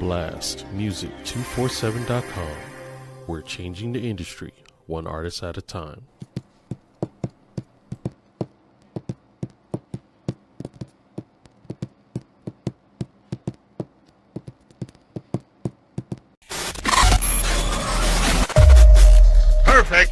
blastmusic247.com. We're changing the industry, one artist at a time. Perfect.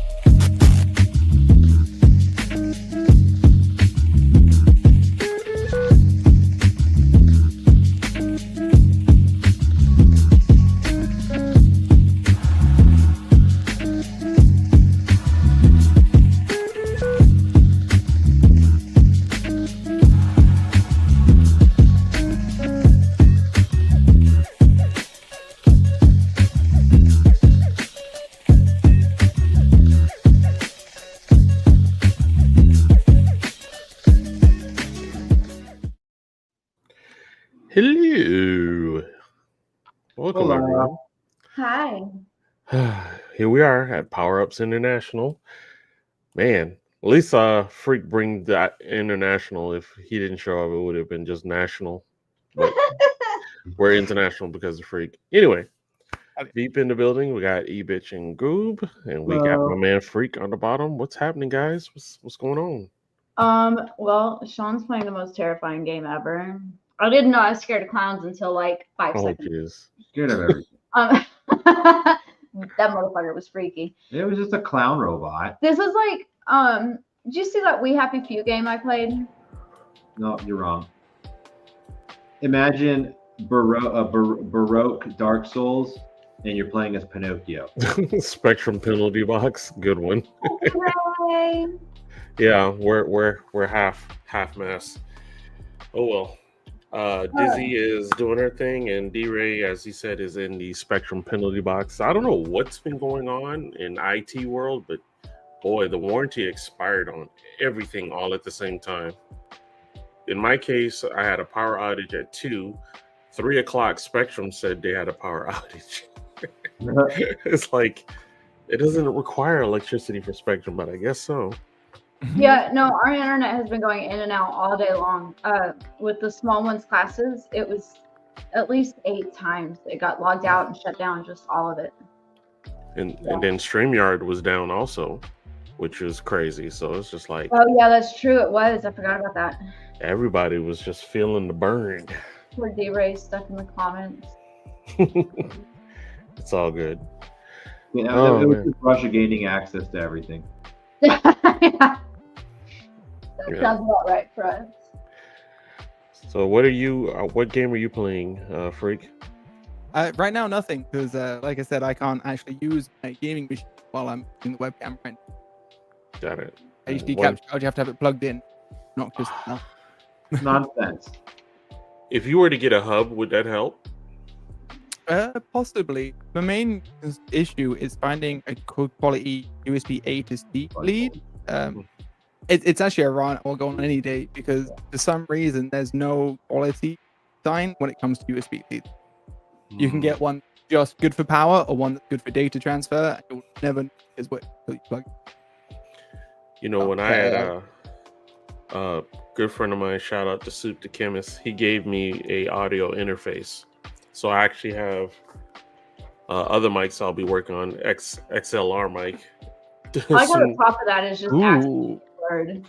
Hello. Welcome, Hello. everyone. Hi. Here we are at Power Ups International. Man, at least Freak bring that international. If he didn't show up, it would have been just national. But we're international because of Freak. Anyway, deep in the building, we got EBTCH and GOOB, and we got my man Freak on the bottom. What's happening, guys? What's going on? Well, Sean's playing the most terrifying game ever. I didn't know I was scared of clowns until like 5 seconds. Jeez. Scared of everything. That motherfucker was freaky. It was just a clown robot. This was like, did you see that We Happy Few game I played? No, you're wrong. Imagine Baroque Dark Souls, and you're playing as Pinocchio. Spectrum penalty box, good one. Hooray. Yeah, we're half mess. Oh well. Dizzy is doing her thing, and DRay, as he said, is in the Spectrum penalty box. I don't know what's been going on in IT world, but boy, the warranty expired on everything all at the same time. In my case, I had a power outage at 2. 3 o'clock, Spectrum said they had a power outage. It's like, it doesn't require electricity for Spectrum, but I guess so. Yeah, no, our internet has been going in and out all day long. With the small ones classes, it was at least 8 times. It got logged out and shut down, just all of it. And then StreamYard was down also, which is crazy. So it's just like, oh yeah, that's true. It was. I forgot about that. Everybody was just feeling the burn. Poor DRay stuck in the comments. It's all good. You know, it was just Russia gaining access to everything. That sounds about right for us. So what game are you playing, Freak? Right now, nothing, because like I said, I can't actually use my gaming machine while I'm in the webcam. Right. Got it. HD capture card, you have to have it plugged in, not just Nonsense. If you were to get a hub, would that help? Possibly. The main issue is finding a good quality USB A to C lead. It's actually a run will go on any day because for some reason there's no quality sign when it comes to USB leads. You can get one just good for power or one that's good for data transfer. And you'll never know is what you plug. You know, when I had a good friend of mine, shout out to Soup the Chemist, he gave me a audio interface. So I actually have other mics I'll be working on, XLR mic. I got on top of that is just Ooh. word.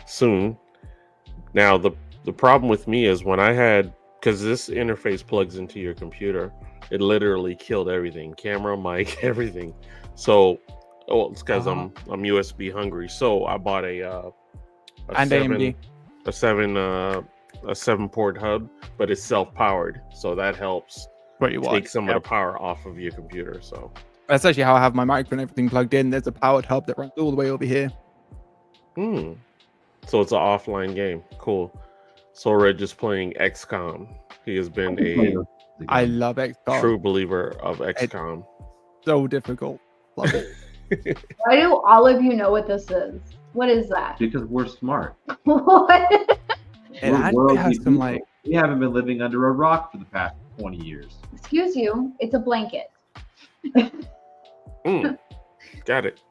Soon. Now the problem with me is when I had, because this interface plugs into your computer, it literally killed everything, camera, mic, everything. So it's because I'm USB hungry. So I bought a seven port hub, but it's self-powered, so that helps take some of the power off of your computer. So that's actually how I have my microphone and everything plugged in. There's a powered hub that runs all the way over here. So it's an offline game. Cool. So Red just playing XCOM. He has been I love XCOM. True believer of XCOM. It's so difficult. Love it. Why do all of you know what this is? What is that? Because we're smart. What? We haven't been living under a rock for the past 20 years. Excuse you, it's a blanket. Got it.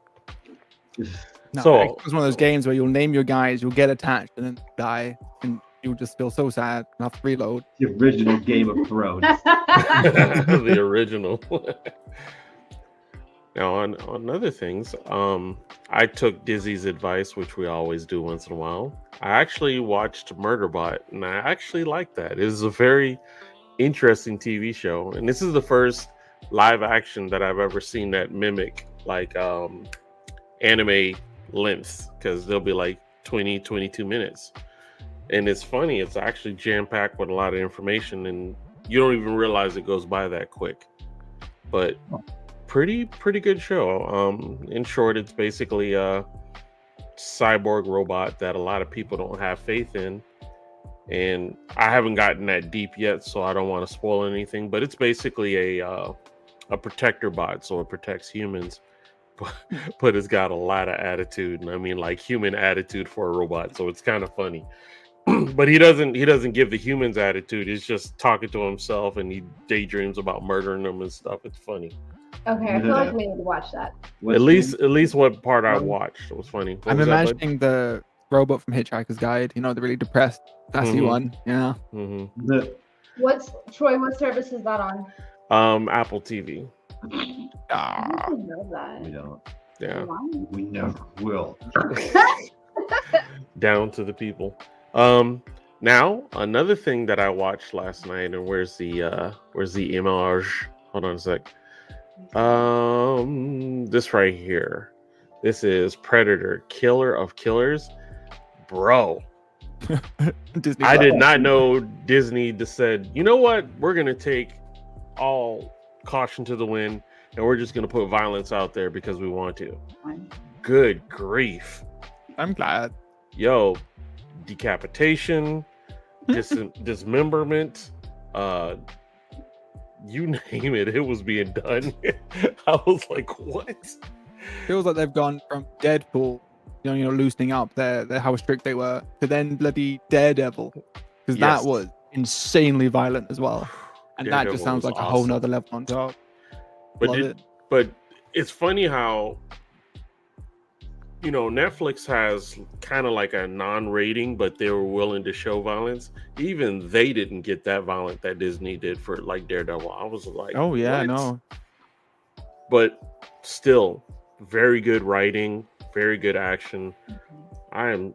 No, so it's one of those games where you'll name your guys, you'll get attached, and then die, and you'll just feel so sad and have to reload. The original Game of Thrones. The original. Now on other things, I took Dizzy's advice, which we always do once in a while. I actually watched Murderbot, and I actually liked that. It was a very interesting TV show, and this is the first live action that I've ever seen that mimic like anime lengths, because they'll be like 20, 22 minutes. And it's funny, it's actually jam-packed with a lot of information, and you don't even realize it goes by that quick. But pretty good show. In short, it's basically a cyborg robot that a lot of people don't have faith in, and I haven't gotten that deep yet, so I don't want to spoil anything. But it's basically a protector bot, so it protects humans, but it's got a lot of attitude, and I mean like human attitude for a robot, so it's kind of funny. But he doesn't give the humans attitude. He's just talking to himself, and he daydreams about murdering them and stuff. It's funny. Okay, I feel like we need to watch that. At least what part I watched was funny. What I'm was that, bud? imagining the robot from Hitchhiker's Guide, the really depressed, sassy one. Yeah. Mm-hmm. Troy, what service is that on? Apple TV. Ah. I didn't know that. We don't. Yeah. We never will. Down to the people. Now another thing that I watched last night, and where's the image? Hold on a sec. This right here. This is Predator, Killer of Killers. Bro. Disney I did not know Disney just said, you know what? We're gonna take all caution to the wind, and we're just gonna put violence out there because we want to. Good grief. I'm glad. Yo, decapitation, dismemberment, you name it, it was being done. I was like, what? Feels like they've gone from Deadpool, loosening up their how strict they were, to then bloody Daredevil, because Yes. that was insanely violent as well, and that Daredevil just sounds was like a whole awesome. nother level on top. Love But it's funny how Netflix has kind of like a non-rating, but they were willing to show violence. Even they didn't get that violent that Disney did for like Daredevil. I was like, Oh yeah, what? no. But still, very good writing, very good action. I'm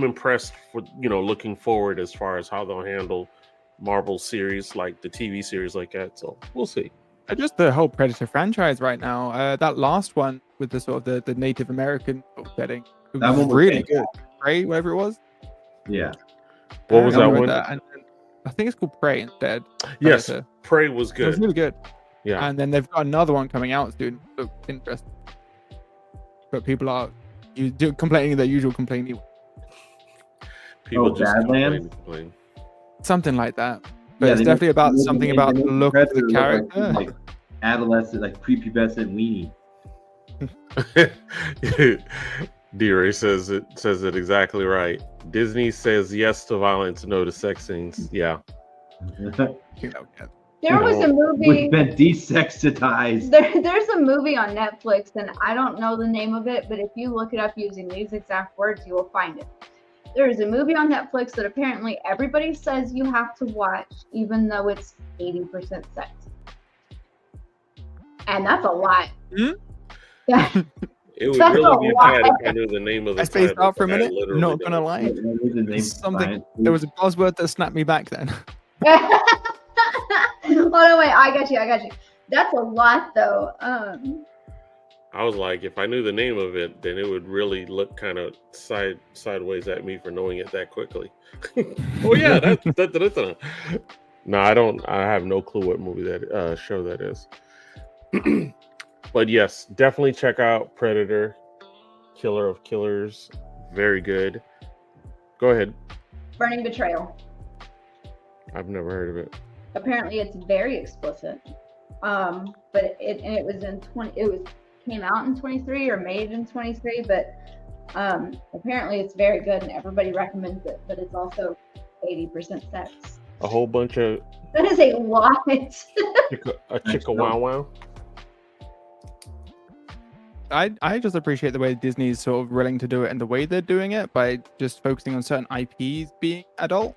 impressed with looking forward as far as how they'll handle Marvel series, like the TV series like that. So we'll see. Just the whole Predator franchise right now. That last one with the sort of the Native American setting, it That was one was really good. fantastic. Prey, whatever it was. Yeah. What was I that remember one? And then I think it's called Prey instead. Yes, Predator. Prey was It was good. really good. Yeah. And then they've got another one coming out soon. Looks interesting. But people are complaining their usual complaining. People just Badlands? complain. Something like that. But Yeah, it's they definitely about make- something they about make the look of the Predator look character. like adolescent, like prepubescent weenie. DRay says it exactly right. Disney says yes to violence, no to sex scenes. Yeah. There was a movie. We've been desexitized. There's a movie on Netflix, and I don't know the name of it, but if you look it up using these exact words, you will find it. There is a movie on Netflix that apparently everybody says you have to watch, even though it's 80% sex. And that's a lot. Yeah. It would That's really be a bad lot. if I knew the name of the I spaced title, out for a but I minute. literally Not don't. gonna lie. There was a buzzword that snapped me back then. Oh no, wait, I got you. That's a lot though. I was like, if I knew the name of it, then it would really look kind of sideways at me for knowing it that quickly. Oh yeah, that. No, I don't. I have no clue what movie that show that is. But yes, definitely check out Predator, Killer of Killers. Very good. Go ahead. Burning Betrayal. I've never heard of it. Apparently it's very explicit. But it was in 20. It was came out in 23 or made in 23. But apparently it's very good and everybody recommends it. But it's also 80% sex. A whole bunch of That is a lot. a chicka wow wow. I just appreciate the way Disney's sort of willing to do it and the way they're doing it by just focusing on certain IPs being adult.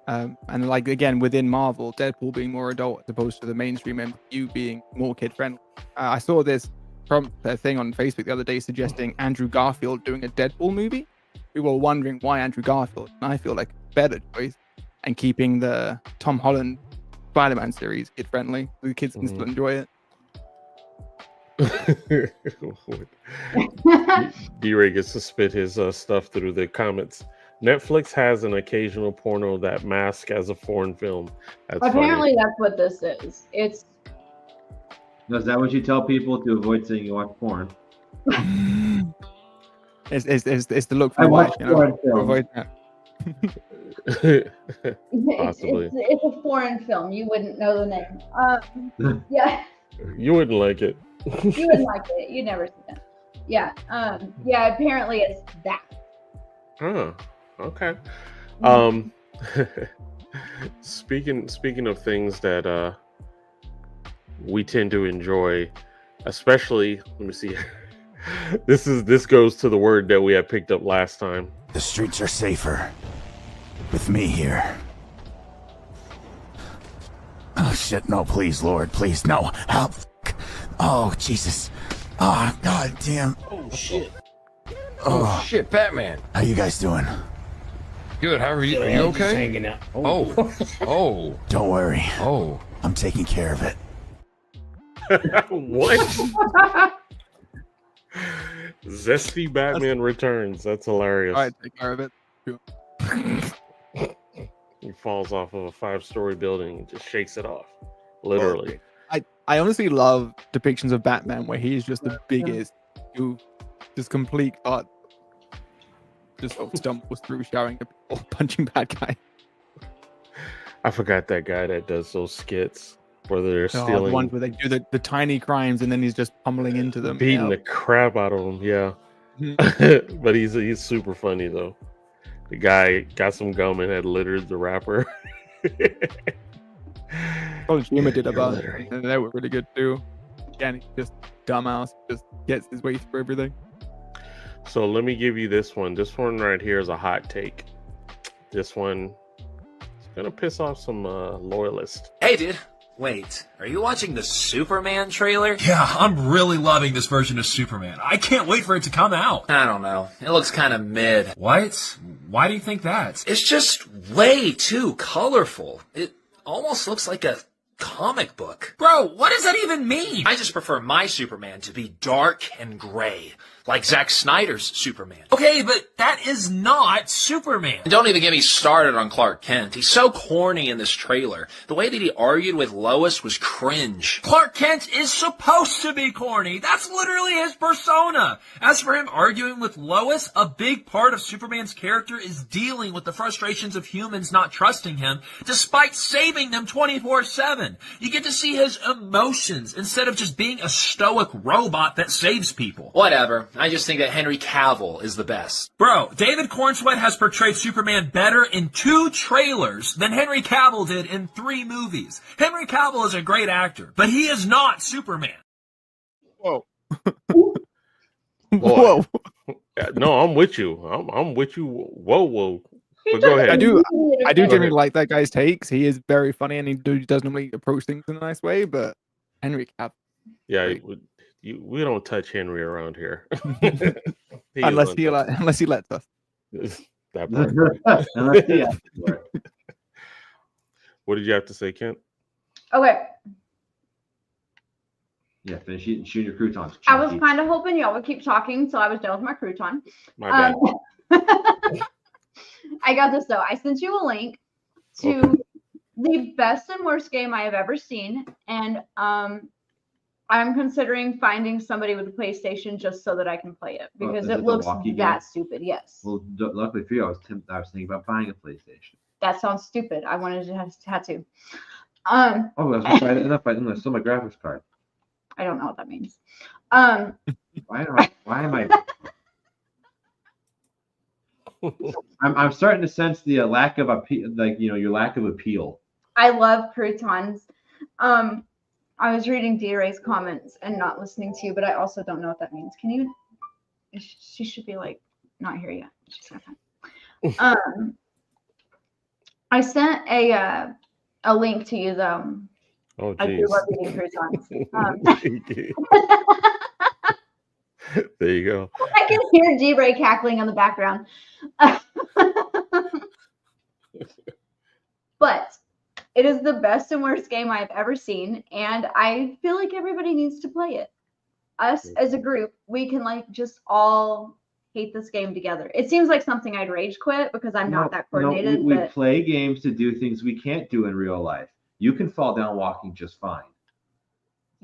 And like again within Marvel, Deadpool being more adult as opposed to the mainstream MCU being more kid friendly. I saw this from a thing on Facebook the other day suggesting Andrew Garfield doing a Deadpool movie. We were wondering why Andrew Garfield, and I feel like a better choice, and keeping the Tom Holland Spider-Man series kid friendly, so the kids can still enjoy it. DRay gets to spit his stuff through the comments. Netflix has an occasional porno that masks as a foreign film. That's Apparently, funny. that's what this is. It's Now, is that what you tell people to avoid saying you watch porn? It's the look I for watch watch, you know, foreign films. avoid that. Possibly. it's a foreign film. You wouldn't know the name. Yeah, You wouldn't like it. you wouldn't like it. You'd never see it. Yeah. Yeah. Apparently, it's that. Oh, okay. Speaking of things that we tend to enjoy, especially, let me see. This goes to the word that we had picked up last time. The streets are safer with me here. Oh shit, no, please, Lord, please, no. Help. Oh, Jesus. Oh, god damn. Oh shit. Oh, Shit, Batman. how you guys doing? Good, how are you? Are you Just okay? hanging out. Oh. Oh. Don't worry. Oh. I'm taking care of it. What? Zesty Batman returns. That's hilarious. All right, take care of it. He falls off of a 5-story building and just shakes it off. Literally. I honestly love depictions of Batman where he is just the biggest, just complete art. Just sort of stumbles through showering or punching bad guy. I forgot that guy that does those skits where they're The stealing, ones where they do the tiny crimes and then he's just pummeling into them. beating Yeah. the crap out of them. Yeah. But he's super funny though. The guy got some gum and had littered the rapper. College Humor did You're about it, littering. and they were really good too. Again, he's just dumbass, just gets his way through everything. So let me give you this one. This one right here is a hot take. This one is gonna piss off some loyalists. Hey, dude. Wait, are you watching the Superman trailer? Yeah, I'm really loving this version of Superman. I can't wait for it to come out. I don't know. It looks kind of mid. What? Why do you think that? It's just way too colorful. It almost looks like a comic book. Bro, what does that even mean? I just prefer my Superman to be dark and gray, like Zack Snyder's Superman. Okay, but that is not Superman. And don't even get me started on Clark Kent. He's so corny in this trailer. The way that he argued with Lois was cringe. Clark Kent is supposed to be corny. That's literally his persona. As for him arguing with Lois, a big part of Superman's character is dealing with the frustrations of humans not trusting him, despite saving them 24/7. You get to see his emotions instead of just being a stoic robot that saves people. Whatever. I just think that Henry Cavill is the best. Bro, David Cornsweet has portrayed Superman better in 2 trailers than Henry Cavill did in 3 movies. Henry Cavill is a great actor, but he is not Superman. Whoa. Boy. Whoa. No, I'm with you. I'm with you. Whoa. But go ahead. I do Go generally ahead. like that guy's takes. He is very funny and he does normally approach things in a nice way, but Henry Cavill. Yeah, Great. we don't touch Henry around here. Unless is he lets us. that part. Unless he asks for it. What did you have to say, Kent? Okay. Yeah, finish shooting your croutons. I was Chunky. kind of hoping y'all would keep talking till I was done with my crouton. My bad. I got this though. I sent you a link to the best and worst game I have ever seen, and I'm considering finding somebody with a PlayStation just so that I can play it because is it it the looks walkie game? that stupid. Yes, Well, luckily for you, I was thinking about buying a PlayStation. that sounds stupid. I wanted to have a tattoo. Oh, that's right. Enough. I still my graphics card. I don't know what that means. Why am I? I'm starting to sense the lack of appeal, like your lack of appeal. I love croutons. I was reading DRay's comments and not listening to you, but I also don't know what that means. Can you? She should be like not here yet. She's gonna find. I sent a link to you though. Oh, I do geez. love eating croutons. There you go. I can hear DRay cackling on the background. But it is the best and worst game I've ever seen, and I feel like everybody needs to play it. Us as a group, we can like just all hate this game together. It seems like something I'd rage quit because I'm not that coordinated. We but play games to do things we can't do in real life. You can fall down walking just fine.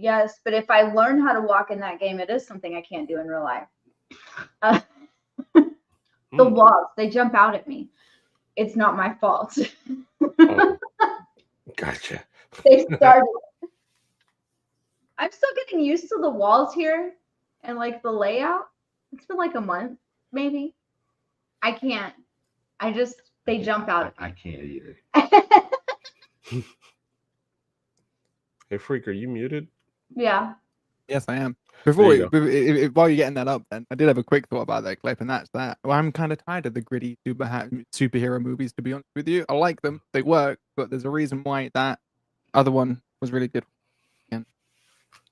yes, but if I learn how to walk in that game, it is something I can't do in real life. The walls, they jump out at me. It's not my fault. Oh, gotcha. They started. I'm still getting used to the walls here and like the layout. It's been like a month, maybe. I can't. They jump out. I can't either. Hey, Freak, are you muted? Yeah. Yes, I am. There Before you while you're getting that up, then I did have a quick thought about that clip, and that's that. Well, I'm kind of tired of the gritty superhero movies. To be honest with you, I like them; they work, but there's a reason why that other one was really good.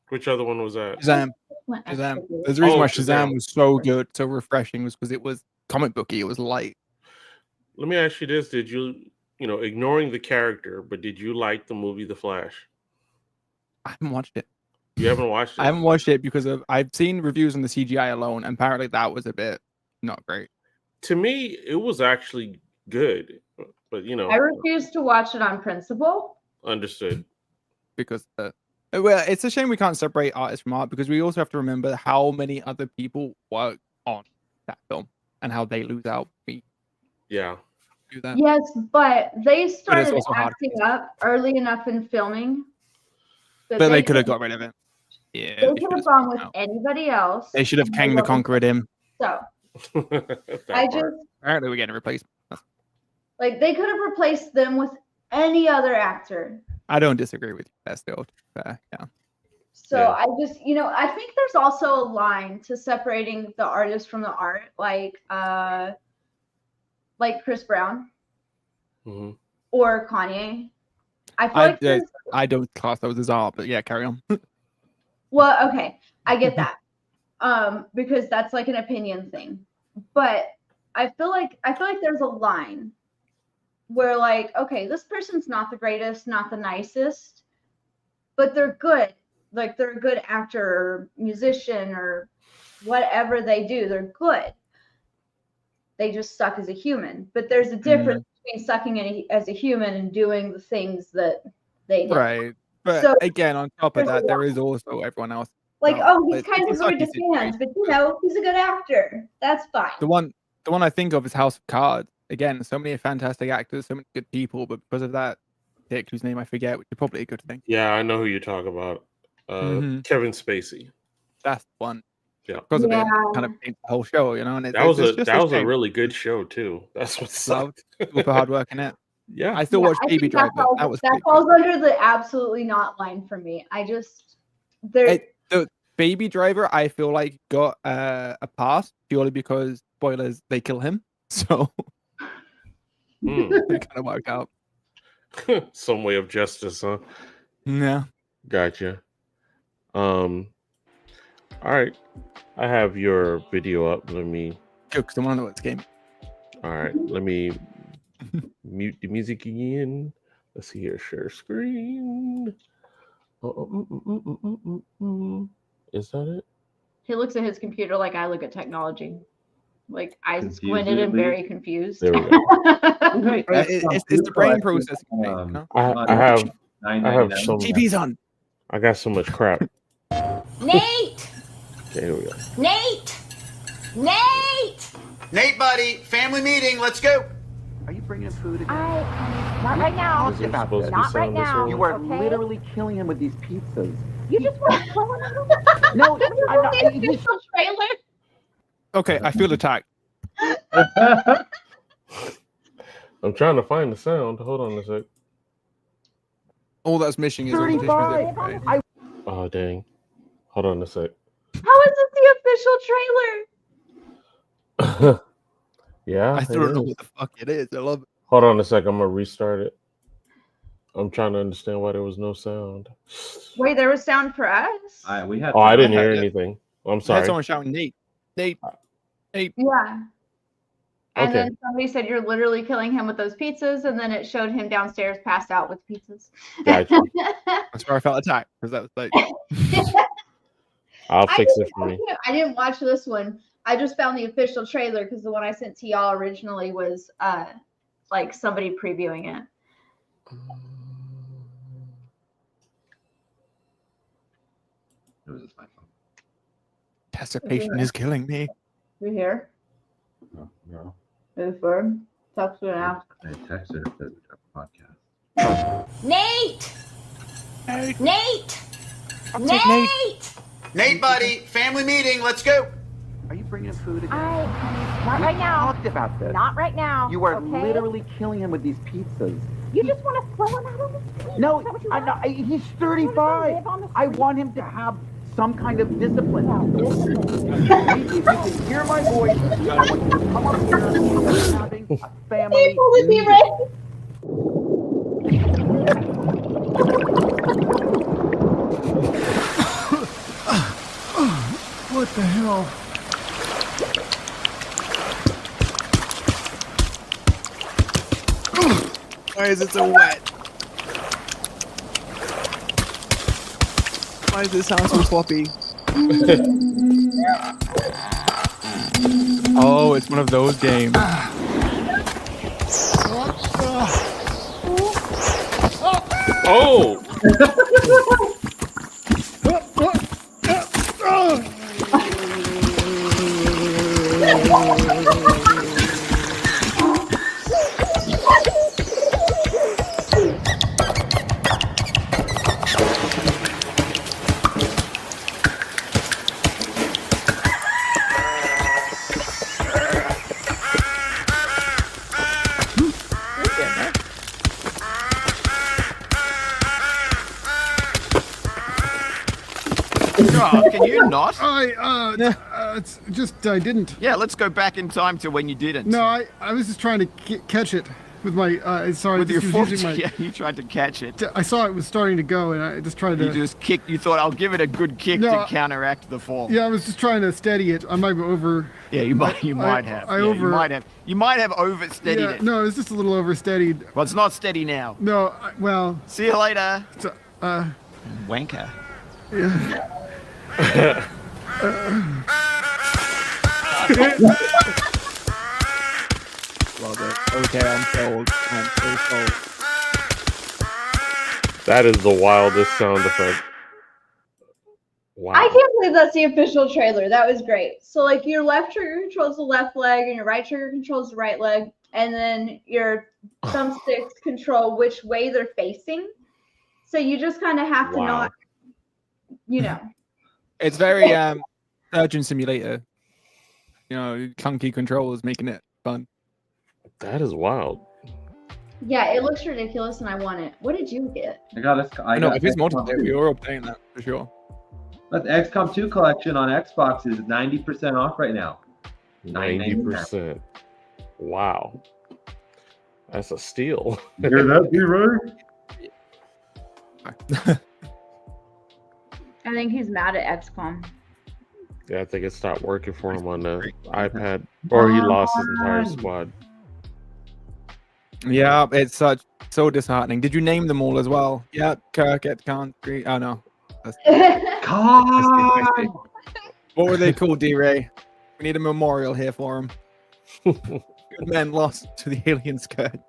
Which other one was that? Shazam. There's a reason why Shazam Shazam. was so good, so refreshing, was because it was comic booky. It was light. Let me ask you this: did you ignoring the character, but did you like the movie The Flash? I haven't watched it. You haven't watched it? I haven't watched it because I've seen reviews on the CGI alone, and apparently that was a bit not great. To me, it was actually good, but I refuse to watch it on principle. Understood. Because well, it's a shame we can't separate artist from art, because we also have to remember how many other people work on that film and how they lose out. Yeah. Do that. Yes, but they started also hard. acting up early enough in filming. But they could have got rid of it. Yeah. They could have gone with anybody else. They should have Kang the Conqueror him. So Apparently we're getting a replacement. like they could have replaced them with any other actor. I don't disagree with you. That's still fair. Yeah. So Yeah. I just, I think there's also a line to separating the artist from the art, like Chris Brown or Kanye. I feel like I don't class those as art, but yeah, carry on. well, okay, I get that, because that's like an opinion thing. But I feel like there's a line where like, okay, this person's not the greatest, not the nicest, but they're good. Like they're a good actor or musician or whatever they do, they're good. They just suck as a human. But there's a difference between sucking as a human and doing the things that they do. Right. But So, again, on top of that, there is also everyone else. like, he's kind of it's a rude to sucky fans, but he's a good actor. That's fine. The one I think of is House of Cards. Again, so many fantastic actors, so many good people, but because of that dick whose name I forget, which is probably a good thing. Yeah, I know who you're talking about. Kevin Spacey. That's the one. Yeah. Because of it, kind of paints the whole show, and that was a really good show too. That's what sucked. Super hard work in it. Yeah. I still watch Baby Driver. That falls under the absolutely not line for me. The Baby Driver, I feel like got a pass purely because spoilers, they kill him. So it kind of worked out. Some way of justice, huh? Yeah. Gotcha. All right. I have your video up. Let me. Good, because I want to know what's game. All right. Let me mute the music again. Let's see here. Share screen. Is that it? He looks at his computer like I look at technology. Like I squinted and very confused. There we go. It's the brain processing. I have so TV's on. I got so much crap. Nate! Okay, here we go. Nate! Nate! Nate, buddy, family meeting. Let's go. Are you bringing him food again? Not right now. Not right now. You are literally killing him with these pizzas. You just want to throw him No, I'm not. Trailer. Okay, I feel attacked. I'm trying to find the sound. Hold on a sec. All that's missing is a competition with 35. everybody. I Oh dang. Hold on a sec. How is this the official trailer? Yeah, I still it don't know is. what the fuck it is. I love it. Hold on a sec. I'm gonna restart it. I'm trying to understand why there was no sound. Wait, there was sound for us? We had. Oh, I didn't Yeah, hear yeah. anything. I'm I had sorry. someone shouting, Nate. Nate. Nate. Yeah. And Okay. then somebody said you're literally killing him with those pizzas, and then it showed him downstairs passed out with pizzas. Gotcha. That's where I felt attacked because that was like. I'll fix it for me. I didn't watch this one. I just found the official trailer because the one I sent to y'all originally was like somebody previewing it. It was just my phone. Anticipation is killing me. You here? No. Move forward. Talk to an ask. I texted her for the podcast. Nate! Nate! Nate. Nate! Nate, buddy, family meeting. Let's go. Are you bringing him food again? Not right We now. talked about this. Not right now. You are okay? literally killing him with these pizzas. You just want to throw him out on the street. No, Is that what you I, want? no, he's You 35. want him to live on the I street? want him to have some kind of discipline. If you can hear my voice, I want you to come up here and having a family meeting. What the hell? Why is it so wet? Why does it sound so sloppy? Oh, it's one of those games. Oh! Oh, can you not? It's just I didn't. Yeah, let's go back in time to when you didn't. No, I was just trying to catch it with my. Sorry, With your just foot, using my. yeah, you tried to catch it. I saw it was starting to go, and I just tried to. You just kicked. You thought I'll give it a good kick No, to counteract the fall. Yeah, I was just trying to steady it. I might be over. Yeah, you might. You might have. I Yeah, over. You might have oversteadied it. No, it's just a little oversteadied. Well, it's not steady now. No, well. See you later. Wanker. Yeah. Love it. Okay, I'm sold. I'm so sold. That is the wildest sound effect. Wow. I can't believe that's the official trailer. That was great. So like your left trigger controls the left leg and your right trigger controls the right leg. And then your thumbsticks control which way they're facing. So you just kind of have to not, you know. It's very Surgeon Simulator. You know, clunky controls making it fun. That is wild. Yeah, it looks ridiculous and I want it. What did you get? I got this. I know got if it's XCOM multiplayer, 2. we were all playing that for sure. But the XCOM 2 collection on Xbox is 90% off right now. 90%. Wow. That's a steal. Hear that, DRay? I think he's mad at XCOM. Yeah, I think it stopped working for him on the iPad, or he lost his entire squad. Yeah, it's so disheartening. Did you name them all as well? Yeah, Kirk at Country. Oh no. I see. What were they called, DRay? We need a memorial here for him. Good men lost to the alien skirt.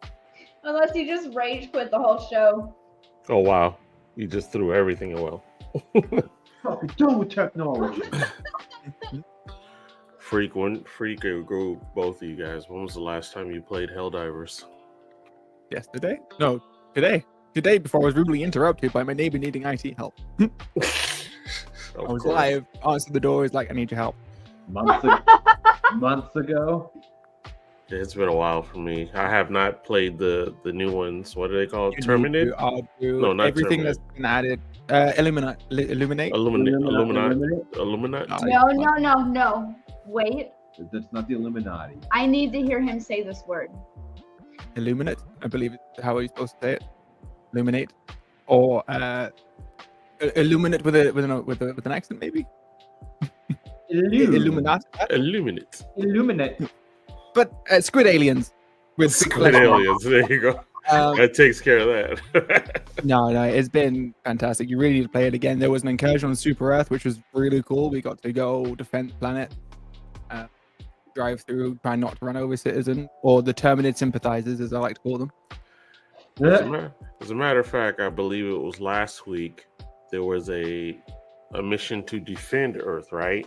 Unless you just rage quit the whole show. Oh wow, you just threw everything away. What we doing with technology? Freak or GOOB, both of you guys. When was the last time you played Helldivers? Yesterday? No, today. Today, before I was rudely interrupted by my neighbor needing IT help. I was live, answered the door, was like, I need your help. Months ago? It's been a while for me. I have not played the new ones. What are they called? You Terminate? need to, No, not everything Terminate. that's been added. Illuminate. Illuminate. No. Wait. That's not the Illuminati. I need to hear him say this word. Illuminate, I believe is how are you supposed to say it? Illuminate, or illuminate with an accent, maybe. Illuminati. Illuminate. But Squid Aliens with Squid Aliens. There you go. That takes care of that. No, it's been fantastic. You really need to play it again. There was an incursion on Super Earth, which was really cool. We got to go defend the planet, drive through, try not to run over citizens, or the Terminid sympathizers, as I like to call them. As a matter of fact, I believe it was last week, there was a mission to defend Earth, right?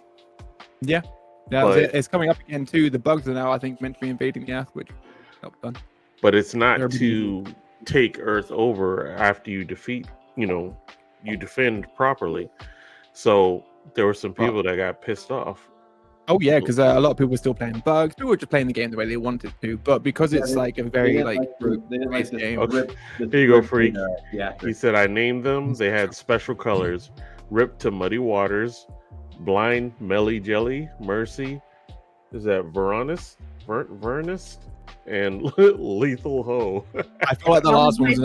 Yeah. That was it. It's coming up again too. The bugs are now, I think, meant to be invading the Earth, which is done. But it's not to take Earth over after you defeat, you defend properly. So there were some people that got pissed off. Oh yeah, because a lot of people were still playing bugs. People were just playing the game the way they wanted to, but because it's like a very group-based game. Okay. Here you go, Freak. He said, "I named them. They had special colors: Rip to Muddy Waters, Blind Melly Jelly, Mercy. Is that Vernus, and Lethal Ho." I feel like the last one was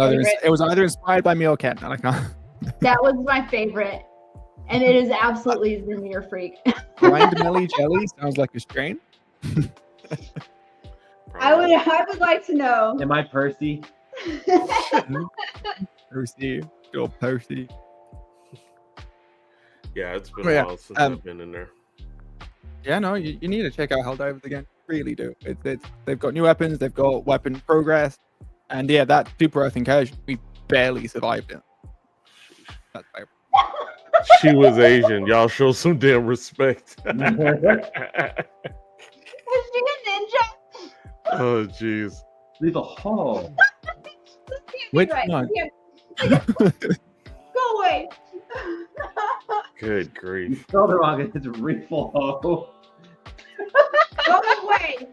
it was either inspired by me or Ken. I can't. That was my favorite, and it is absolutely the Near Freak. Blind Melly Jelly sounds like a strain. I would like to know. Am I Percy? Percy, go Percy. Yeah, it's been a while since I've been in there. Yeah, no, you need to check out Helldivers again. Really do. They've got new weapons, they've got weapon progress, and yeah, that Super Earth incursion, we barely survived it. That's fair. She was Asian. Y'all show some damn respect. Is she a ninja? Oh, jeez. Lethal Ho. Which right. one? Go away. Good grief. You spelled it wrong. It's Lethal Ho. Go away.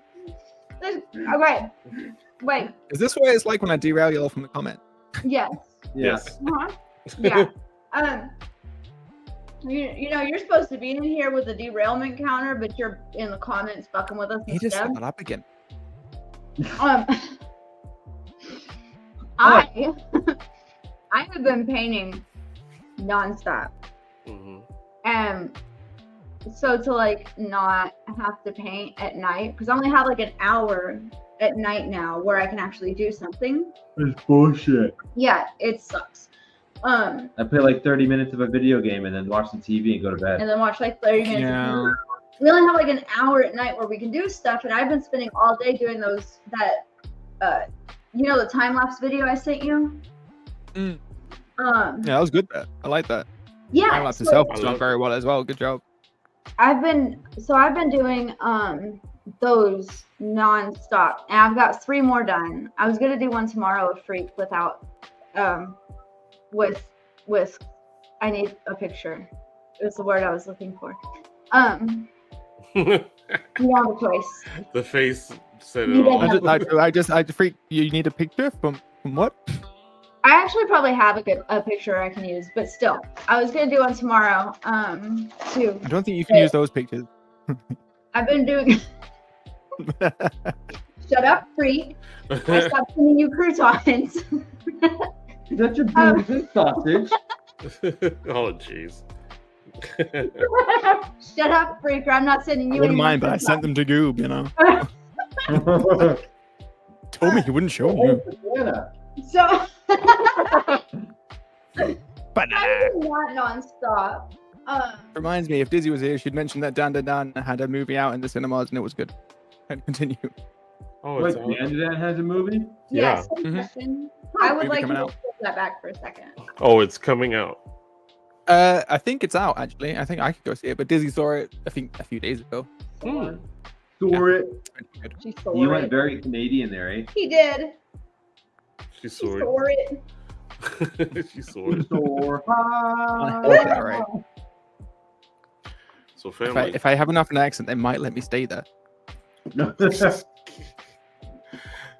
Okay. Wait. Is this what it's like when I derail you all from the comment? Yes. Yes. Uh-huh. Yeah. You're supposed to be in here with a derailment counter, but you're in the comments fucking with us He just instead. set that up again. I have been painting nonstop. And so to not have to paint at night, because I only have an hour at night now where I can actually do something. It's bullshit. Yeah, it sucks. I play 30 minutes of a video game and then watch some TV and go to bed. And then watch 30 minutes. Yeah. We only have an hour at night where we can do stuff, and I've been spending all day doing the time-lapse video I sent you? Yeah, that was good. I like that. Yeah. Time-lapse itself has done very well as well. Good job. I've been doing those non-stop, and I've got 3 more done. I was gonna do one tomorrow with Freak without with I need a picture. It was the word I was looking for. You have a choice. The face said it all. I Freak, you need a picture from what? I actually probably have a picture I can use, but still, I was gonna do one tomorrow. Too. I don't think you can use those pictures. I've been doing. Shut up, Freak! I stopped sending you croutons. Is that your beans sausage? Oh, jeez. Shut up, Freak! Or I'm not sending you. I wouldn't mind, but I sent them to Goob. Told me he wouldn't show you. So. Banana. Not non-stop. Reminds me, if Dizzy was here, she'd mention that Dan had a movie out in the cinemas and it was good. And continue. Oh, wait, Dan has a movie? Yeah. I would like to put that back for a second. Oh, it's coming out. I think it's out actually. I think I could go see it, but Dizzy saw it. I think a few days ago. Saw it. She saw You it. went very Canadian there, eh? He did. She saw it. She saw it. Right. So family. If I have enough of an accent, they might let me stay there.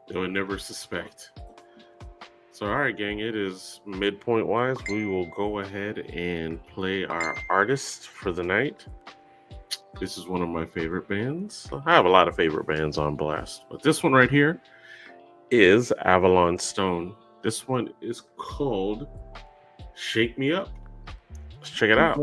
They would never suspect. So, all right, gang, it is midpoint wise. We will go ahead and play our artist for the night. This is one of my favorite bands. I have a lot of favorite bands on Blast, but this one right here is Avalon Stone. This one is called Shake Me Up. Let's check it out.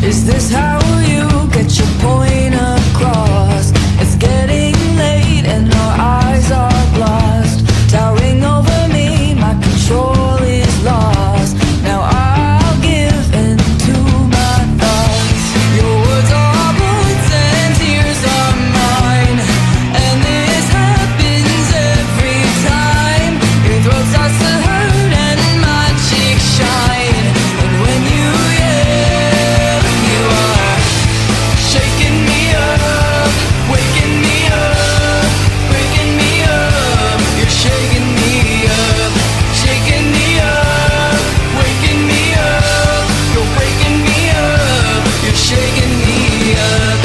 Is this how you get your point across? It's getting late and our eyes are lost. Towering over me, my control is lost. Now I'll give in to my thoughts. Your words are bullets and tears are mine. And this happens every time. Your throat starts to hurt and my cheeks shine. And when you yell, you are shaking me up, waking me up, breaking me up. You're shaking me up, shaking me up, waking me up. You're waking me up, you're shaking me up.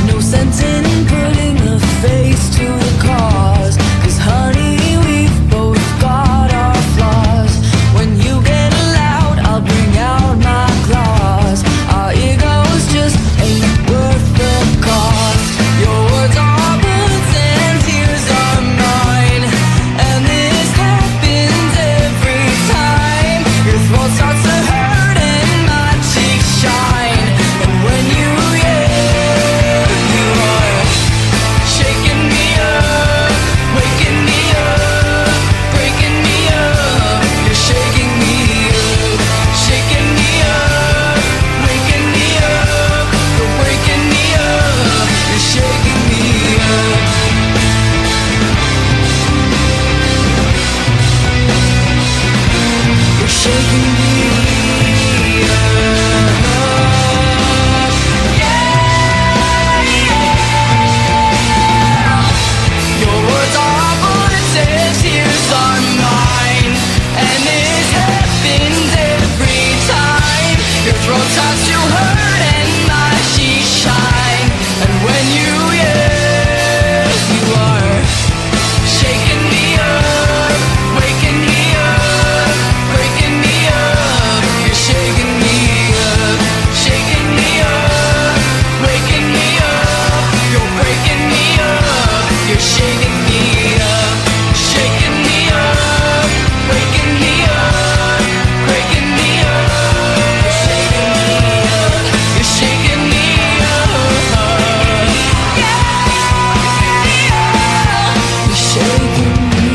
No sense in putting a face to the cause, 'cause honey, we've both got our flaws. When you get loud, I'll bring out my claws. Our egos just ain't worth the cost. Your words are bullets and tears are mine. And this happens every time. Your throat starts to hurt and my cheeks shine. And when you yell, you are shaking me up, waking me up, breaking me up. You're shaking me up, shaking me up, waking me up. You're waking me up, you're shaking me up. You're shaking me up. Your words are bullets and tears are mine. And this happens every time. Your throat starts to hurt and my cheeks shine. And when you yell, you are shaking me up, waking me up, breaking me up. You're shaking me up, shaking me up, waking me up. You're breaking me up, you're shaking me up, shaking me up, waking me up, breaking me up. You're shaking me up, you're shaking me up. You're shaking me up.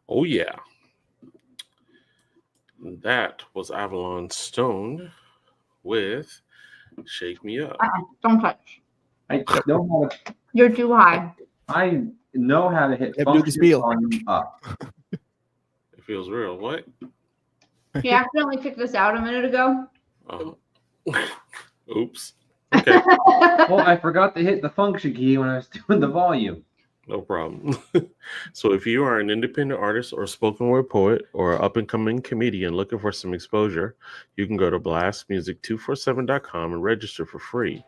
Oh, yeah. That was Avalon Stone with Shake Me Up. Don't touch. I don't know. You're too high. I know how to hit Yeah, do the function spiel. volume up. It feels real. What? He accidentally kicked us out a minute ago. Oops. Okay. Well, I forgot to hit the function key when I was doing the volume. No problem. So if you are an independent artist or spoken word poet or up and coming comedian looking for some exposure, you can go to blastmusic247.com and register for free.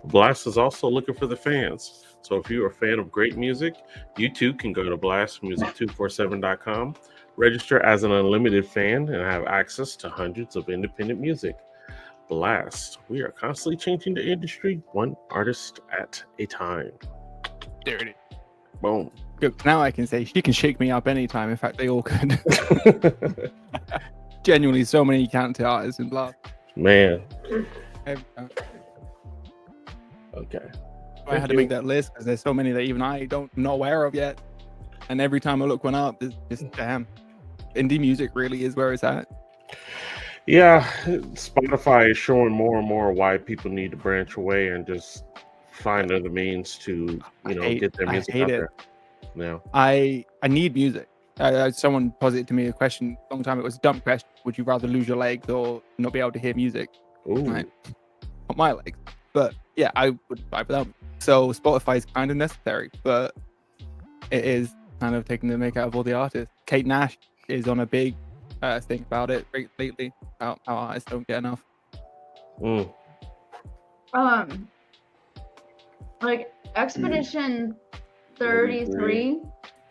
Blast is also looking for the fans. So if you're a fan of great music, you too can go to blastmusic247.com, register as an unlimited fan, and have access to hundreds of independent music. Blast. We are constantly changing the industry, one artist at a time. There it is. Boom. Good. Now I can say she can shake me up anytime. In fact, they all could. Genuinely, so many talented artists in Blast. Man. Every time. Okay. I had to make that list because there's so many that even I don't know aware of yet. And every time I look one up, it's just damn. Indie music really is where it's at. Yeah, Spotify is showing more and more why people need to branch away and just find other means to, get their music out there. No. I need music. someone posited to me a question a long time ago. It was a dumb question. Would you rather lose your legs or not be able to hear music? Like, not my legs. But yeah, I would fight without. So Spotify is kind of necessary, but it is kind of taking the make out of all the artists. Kate Nash is on a big thing about it lately, about how artists don't get enough. Like Expedition 33,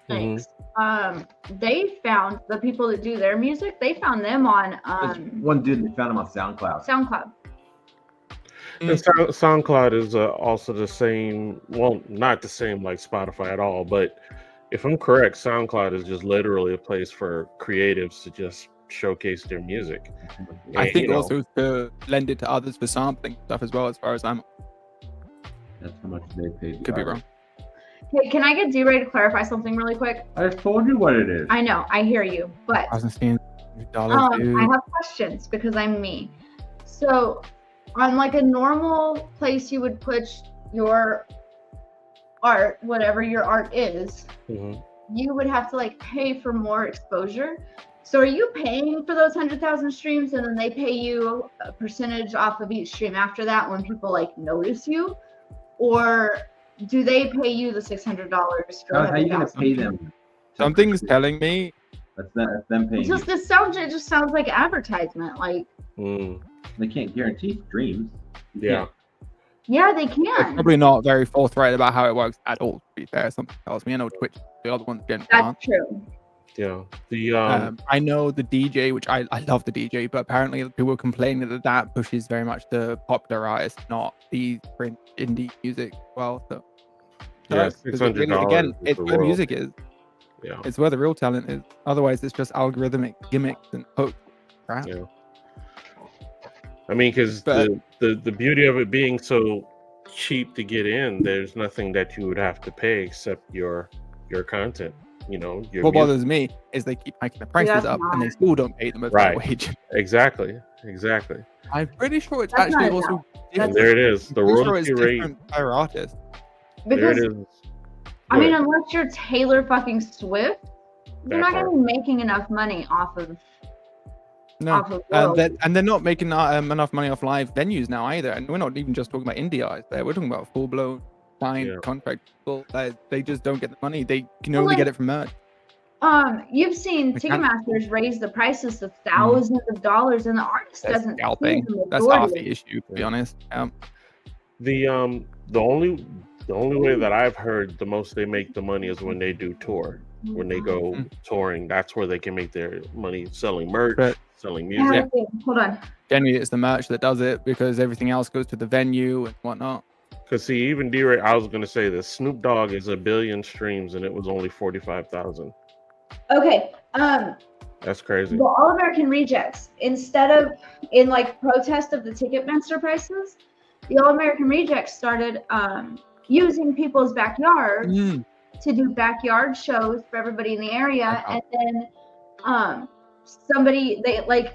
thanks. They found the people that do their music. They found them on one dude that found him on SoundCloud. And SoundCloud is also the same. Well, not the same like Spotify at all, but if I'm correct, SoundCloud is just literally a place for creatives to just showcase their music. I think also to lend it to others for sampling stuff as well, as far as I'm. That's how much they pay. Could be wrong. Hey, can I get DRay to clarify something really quick? I just told you what it is. I know, I hear you, but I have questions because I'm me. So, on like a normal place, you would put your art, whatever your art is. You would have to like pay for more exposure. So, are you paying for those 100,000 streams, and then they pay you a percentage off of each stream after that when people like notice you, or do they pay you the $600 for? How are you gonna pay them? Something's telling me that's them paying. It just sounds like advertisement. Like they can't guarantee streams. Yeah, they can. They're probably not very forthright about how it works at all. To be fair, something tells me. I know Twitch, the other ones getting. That's true. Yeah, the I know the DJ, which I love the DJ, but apparently people were complaining that pushes very much the popular artists, not the print indie music. Well, so yeah, $600 again, it's where music is. Yeah, it's where the real talent is. Otherwise, it's just algorithmic gimmicks and hooks. Crap. Yeah. I mean, because the beauty of it being so cheap to get in, there's nothing that you would have to pay except your content. You know, what bothers me is they keep hiking the prices up and they still don't pay them a fair wage. Exactly. I'm pretty sure it's actually also different. There it is. The royalty rate per artist. There it is. I mean, unless you're Taylor fucking Swift, you're not gonna be making enough money off of. No, and they're not making enough money off live venues now either. And we're not even just talking about indie artists there. We're talking about full blown signed contract people. They just don't get the money. They can only get it from merch. You've seen Ticketmasters raise the prices to thousands of dollars, and the artist doesn't. That's half the issue, to be honest. The only way that I've heard the most they make the money is when they do tour. When they go touring, that's where they can make their money selling merch, selling music. Hold on. Generally, it's the merch that does it because everything else goes to the venue and whatnot. Because see, even DRay, I was gonna say this. Snoop Dogg is 1 billion streams, and it was only 45,000. Okay. That's crazy. The All American Rejects, instead of in like protest of the Ticketmaster prices, the All American Rejects started using people's backyards to do backyard shows for everybody in the area, and then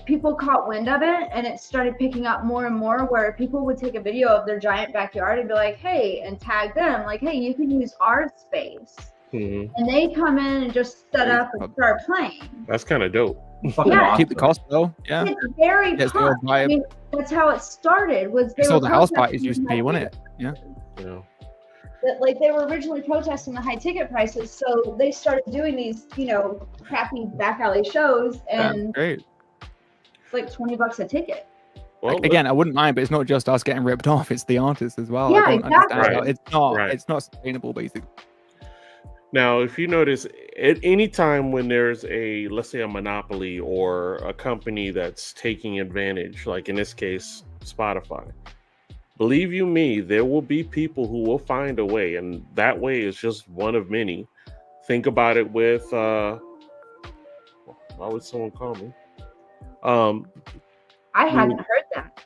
people caught wind of it, and it started picking up more and more, where people would take a video of their giant backyard and be like, hey, and tag them like, hey, you can use our space. And they come in and just set up and start playing. That's kind of dope. Yeah. Keep the cost low. Yeah. It's very fun. I mean, that's how it started. Was they the house parties used to pay, wasn't it? Yeah. Like they were originally protesting the high ticket prices, so they started doing these, crappy back alley shows, and it's like $20 a ticket. Well, again, I wouldn't mind, but it's not just us getting ripped off; it's the artists as well. Yeah, I don't understand it's not sustainable, basically. Now, if you notice, at any time when there's let's say a monopoly or a company that's taking advantage, like in this case, Spotify, believe you me, there will be people who will find a way, and that way is just one of many. Think about it with, why would someone call me? I hadn't heard that.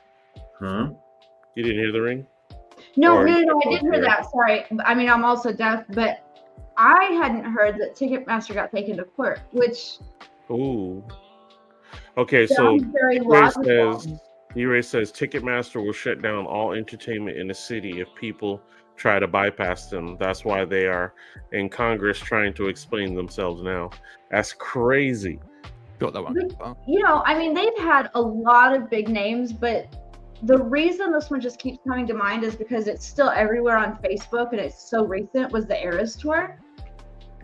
Huh? You didn't hear the ring? No, I did hear that. Sorry. I mean, I'm also deaf, but I hadn't heard that Ticketmaster got taken to court, which. Ooh. Okay, so DRay says Ticketmaster will shut down all entertainment in the city if people try to bypass them. That's why they are in Congress trying to explain themselves now. That's crazy. Got that one. But, you know, I mean, they've had a lot of big names, but the reason this one just keeps coming to mind is because it's still everywhere on Facebook and it's so recent. Was the N.E.R.D.S tour?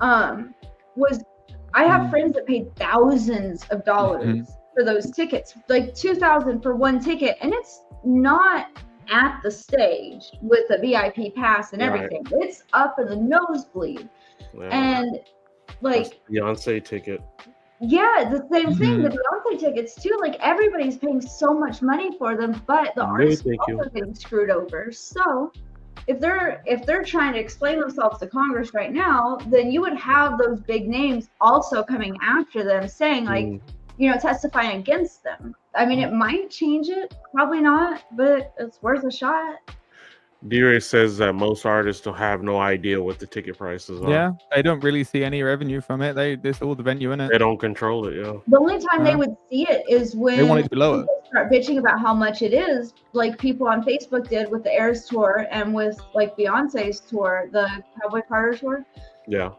I have friends that paid thousands of dollars for those tickets, like $2,000 for one ticket, and it's not at the stage with a VIP pass and everything. It's up in the nosebleed, and like Beyonce ticket. Yeah, the same thing. The Beyonce tickets too. Like everybody's paying so much money for them, but the artists are also getting screwed over. So if they're trying to explain themselves to Congress right now, then you would have those big names also coming after them, saying like, you know, testifying against them. I mean, it might change it, probably not, but it's worth a shot. DRay says that most artists don't have no idea what the ticket prices are. Yeah, they don't really see any revenue from it. It's all the venue, innit? They don't control it, yeah. The only time they would see it is when they want it to be lower. People start bitching about how much it is, like people on Facebook did with the N.E.R.D.S tour and with like Beyonce's tour, the Cowboy Carter tour. Yeah.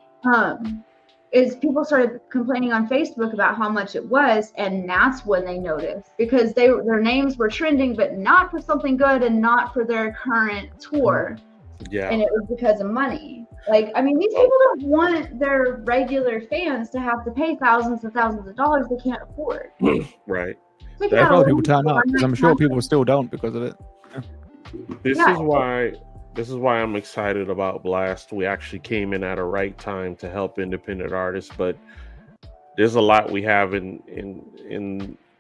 Is people started complaining on Facebook about how much it was, and that's when they noticed, because their names were trending, but not for something good and not for their current tour. Yeah. And it was because of money. Like, I mean, these people don't want their regular fans to have to pay thousands and thousands of dollars they can't afford. Right. Like, That's why people turn up, because I'm sure people still don't because of it. This is why I'm excited about Blast. We actually came in at a right time to help independent artists, but there's a lot we have in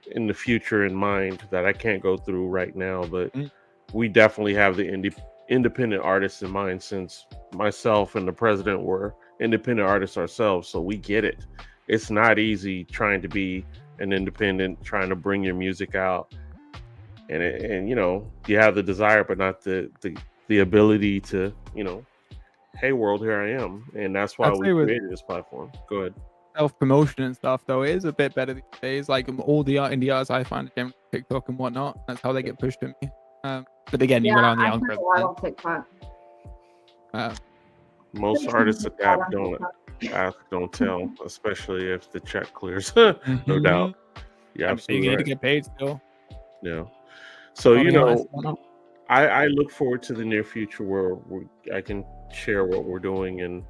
the future in mind that I can't go through right now. But we definitely have the independent artists in mind, since myself and the president were independent artists ourselves, so we get it. It's not easy trying to be an independent, trying to bring your music out, and you know, you have the desire, but not the ability to, you know, hey world, here I am. And that's why we created this platform. Go ahead. Self-promotion and stuff though is a bit better these days. Like all the indie artists I find on TikTok and whatnot, that's how they get pushed to me. But again, you rely on the algorithm. Most artists adapt, don't ask, don't tell, especially if the check clears. No doubt. Yeah, absolutely. You need to get paid still. Yeah. So you know, I look forward to the near future where I can share what we're doing, and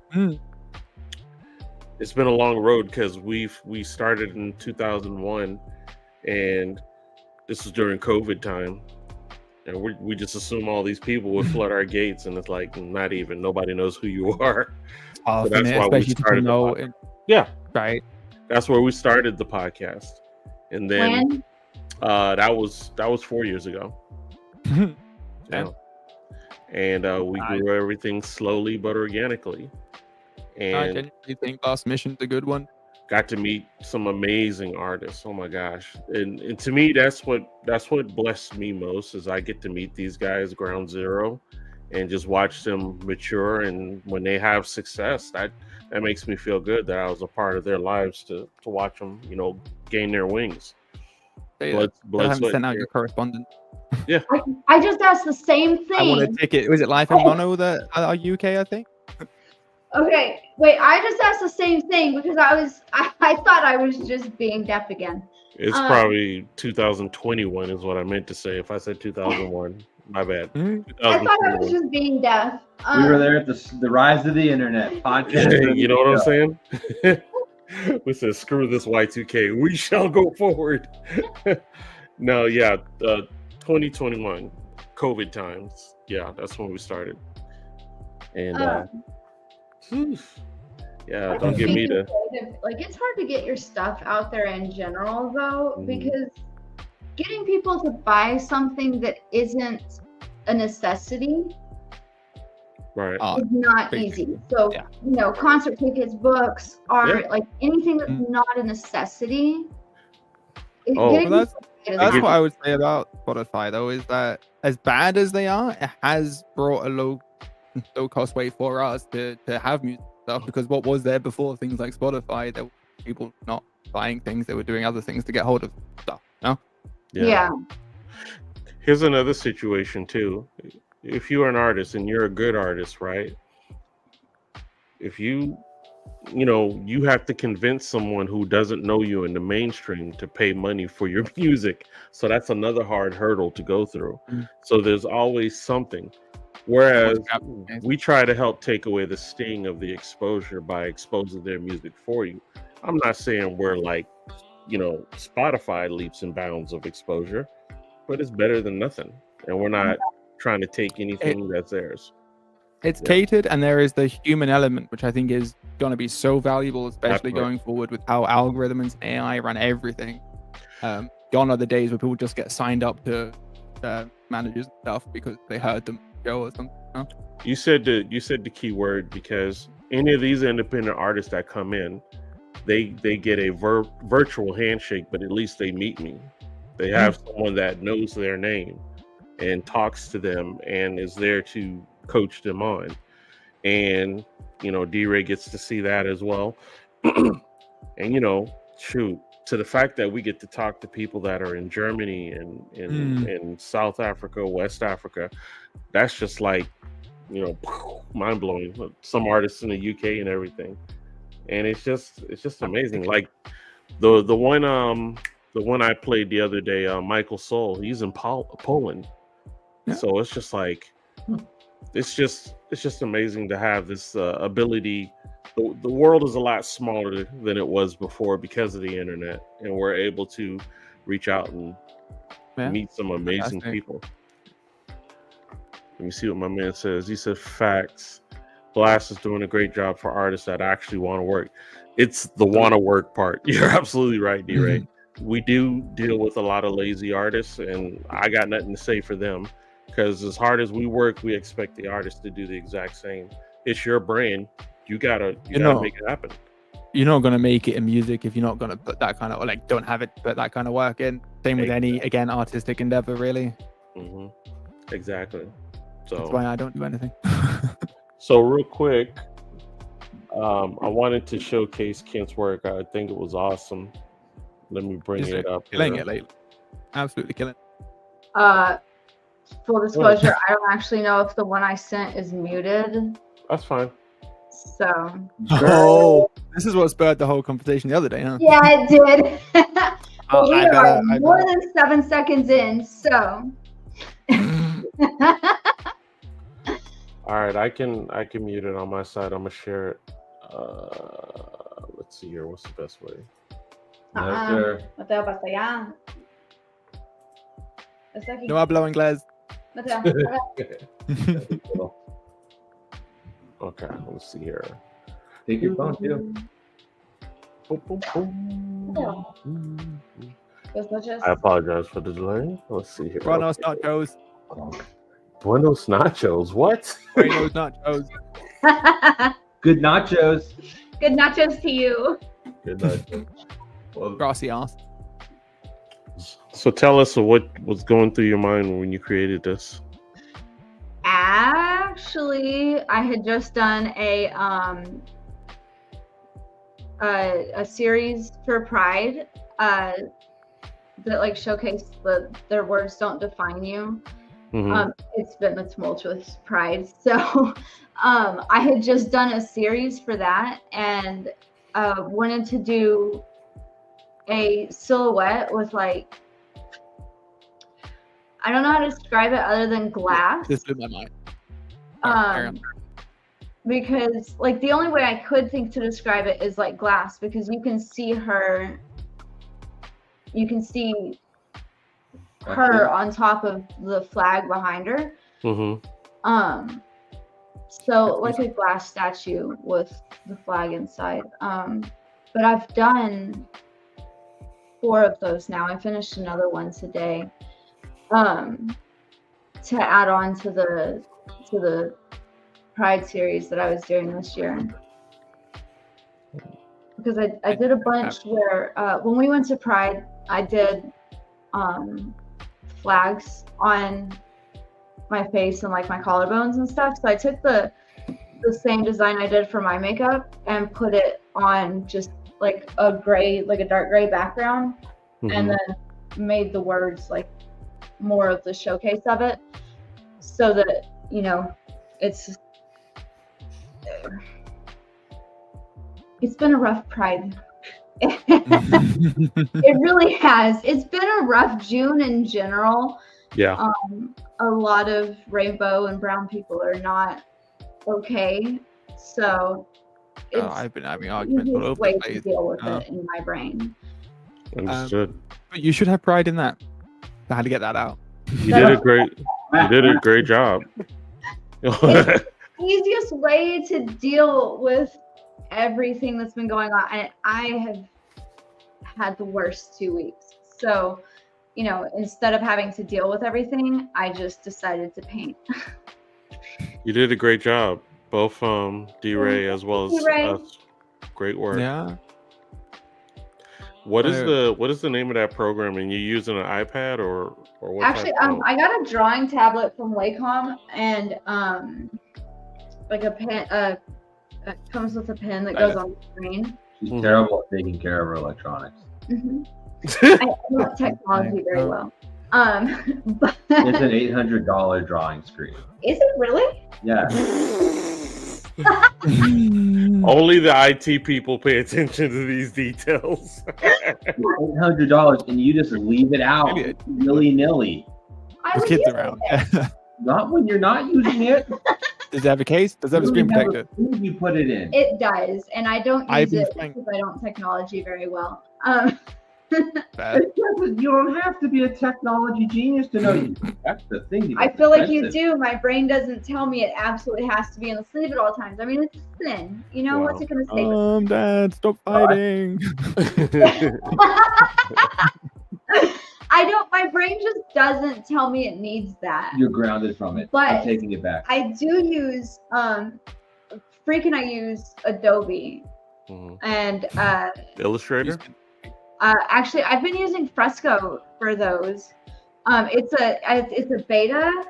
it's been a long road because we started in 2001, and this was during COVID time, and we just assume all these people would flood our gates, and it's like nobody knows who you are. So that's why we started. Right. That's where we started the podcast, and then that was 4 years ago. Yeah. And we grew everything slowly but organically. And I genuinely think Last Mission's a good one. Got to meet some amazing artists. Oh my gosh. And to me, that's what blessed me most, is I get to meet these guys ground zero and just watch them mature. And when they have success, that makes me feel good that I was a part of their lives to watch them, you know, gain their wings. Blood, haven't sent out your correspondence. Yeah. I just asked the same thing. I want a ticket. Was it Life in Mono that are UK, I think? Okay, wait, I just asked the same thing because I thought I was just being deaf again. It's probably 2021 is what I meant to say. If I said 2001, my bad. I thought I was just being deaf. We were there at the rise of the internet podcast. You know what I'm saying? We said, screw this Y2K. We shall go forward. No, yeah, 2021, COVID times. Yeah, that's when we started. And yeah, don't get me to. Like, it's hard to get your stuff out there in general, though, because getting people to buy something that isn't a necessity is not easy. So, you know, concert tickets, books, art, like anything that's not a necessity. That's what I would say about Spotify, though, is that as bad as they are, it has brought a low cost way for us to have music stuff, because what was there before things like Spotify, there were people not buying things, they were doing other things to get hold of stuff. No? Yeah. Here's another situation too. if you're an artist and you're a good artist, right? If you have to convince someone who doesn't know you in the mainstream to pay money for your music. So that's another hard hurdle to go through. So there's always something. Whereas we try to help take away the sting of the exposure by exposing their music for you. I'm not saying we're like, Spotify leaps and bounds of exposure, but it's better than nothing. And we're not trying to take anything that's theirs. It's catered, and there is the human element, which I think is going to be so valuable, especially going forward with how algorithms and AI run everything. Gone are the days where people just get signed up to managers and stuff because they heard them go or something. Huh? You said the key word, because any of these independent artists that come in, they get a virtual handshake, but at least they meet me. They have someone that knows their name and talks to them and is there to coach them on. And DRay gets to see that as well. And to the fact that we get to talk to people that are in Germany and in South Africa, West Africa, that's just like mind blowing. Some artists in the UK and everything, and it's just amazing. Like the one I played the other day, Michael Soul, he's in Poland. So it's just like it's just amazing to have this ability. The world is a lot smaller than it was before because of the internet, and we're able to reach out and meet some amazing people. Let me see what my man says. He said, facts. Blast is doing a great job for artists that actually want to work. It's the want to work part. You're absolutely right, DRay. We do deal with a lot of lazy artists, and I got nothing to say for them, because as hard as we work, we expect the artist to do the exact same. It's your brand. You gotta make it happen. You're not gonna make it in music if you're not gonna put that kind of, or like don't have it put that kind of work in. Same with any artistic endeavor, really. Exactly. So that's why I don't do anything. So real quick, I wanted to showcase Kent's work. I think it was awesome. Let me bring it up. Killing it lately. Absolutely killing it. Full disclosure, I don't actually know if the one I sent is muted. That's fine. So. Oh, this is what spurred the whole conversation the other day, huh? Yeah, it did. But we are more than 7 seconds in, so. All right, I can mute it on my side. I'm gonna share it. Let's see here. What's the best way? No, hablo inglés. Okay, let's see here. Take your phone too. I apologize for the delay. Let's see here. Buenos nachos. Buenos nachos. What? Buenos nachos. Good nachos. Good nachos to you. Good nachos. Well, gracias. So tell us what was going through your mind when you created this. Actually, I had just done a series for Pride that like showcased their words don't define you. It's been a tumultuous Pride, so I had just done a series for that and wanted to do a silhouette with like, I don't know how to describe it other than glass. This blew my mind. Because like the only way I could think to describe it is like glass, because you can see her on top of the flag behind her. So like a glass statue with the flag inside. But I've done 4 of those now. I finished another one today. To add on to the Pride series that I was doing this year, because I did a bunch where when we went to Pride, I did flags on my face and like my collarbones and stuff. So I took the same design I did for my makeup and put it on just like a dark gray background, and then made the words like more of the showcase of it, so that you know, it's been a rough Pride. It really has. It's been a rough June in general. Yeah. A lot of rainbow and brown people are not okay. So it's I've been having arguments all over way the to place. deal with it in my brain. Understood. But you should have pride in that. I had to get that out. You did a great job. It's the easiest way to deal with everything that's been going on. And I have had the worst 2 weeks. So, you know, instead of having to deal with everything, I just decided to paint. You did a great job. Both DRay as well as DRay. us. Great work. Yeah. What is the name of that program? And you using an iPad or what? Actually, I got a drawing tablet from Wacom and like a pen. It comes with a pen that goes on the screen. She's terrible at taking care of her electronics. I know technology very well. But It's an $800 drawing screen. Is it really? Yeah. Only the IT people pay attention to these details. $800, and you just leave it out willy-nilly. There's kids around. Not when you're not using it. Does it have a case? Does it have a screen protector? You put it in. It does, and I don't use it because I don't technology very well. You don't have to be a technology genius to know. That's the thing. I feel like you do. My brain doesn't tell me it absolutely has to be in the sleeve at all times. I mean, it's thin. You know, what's it going to say? Dad, stop fighting. I don't. My brain just doesn't tell me it needs that. You're grounded from it. But I'm taking it back. I do use freaking. I use Adobe and Illustrator. Actually, I've been using Fresco for those. It's a beta.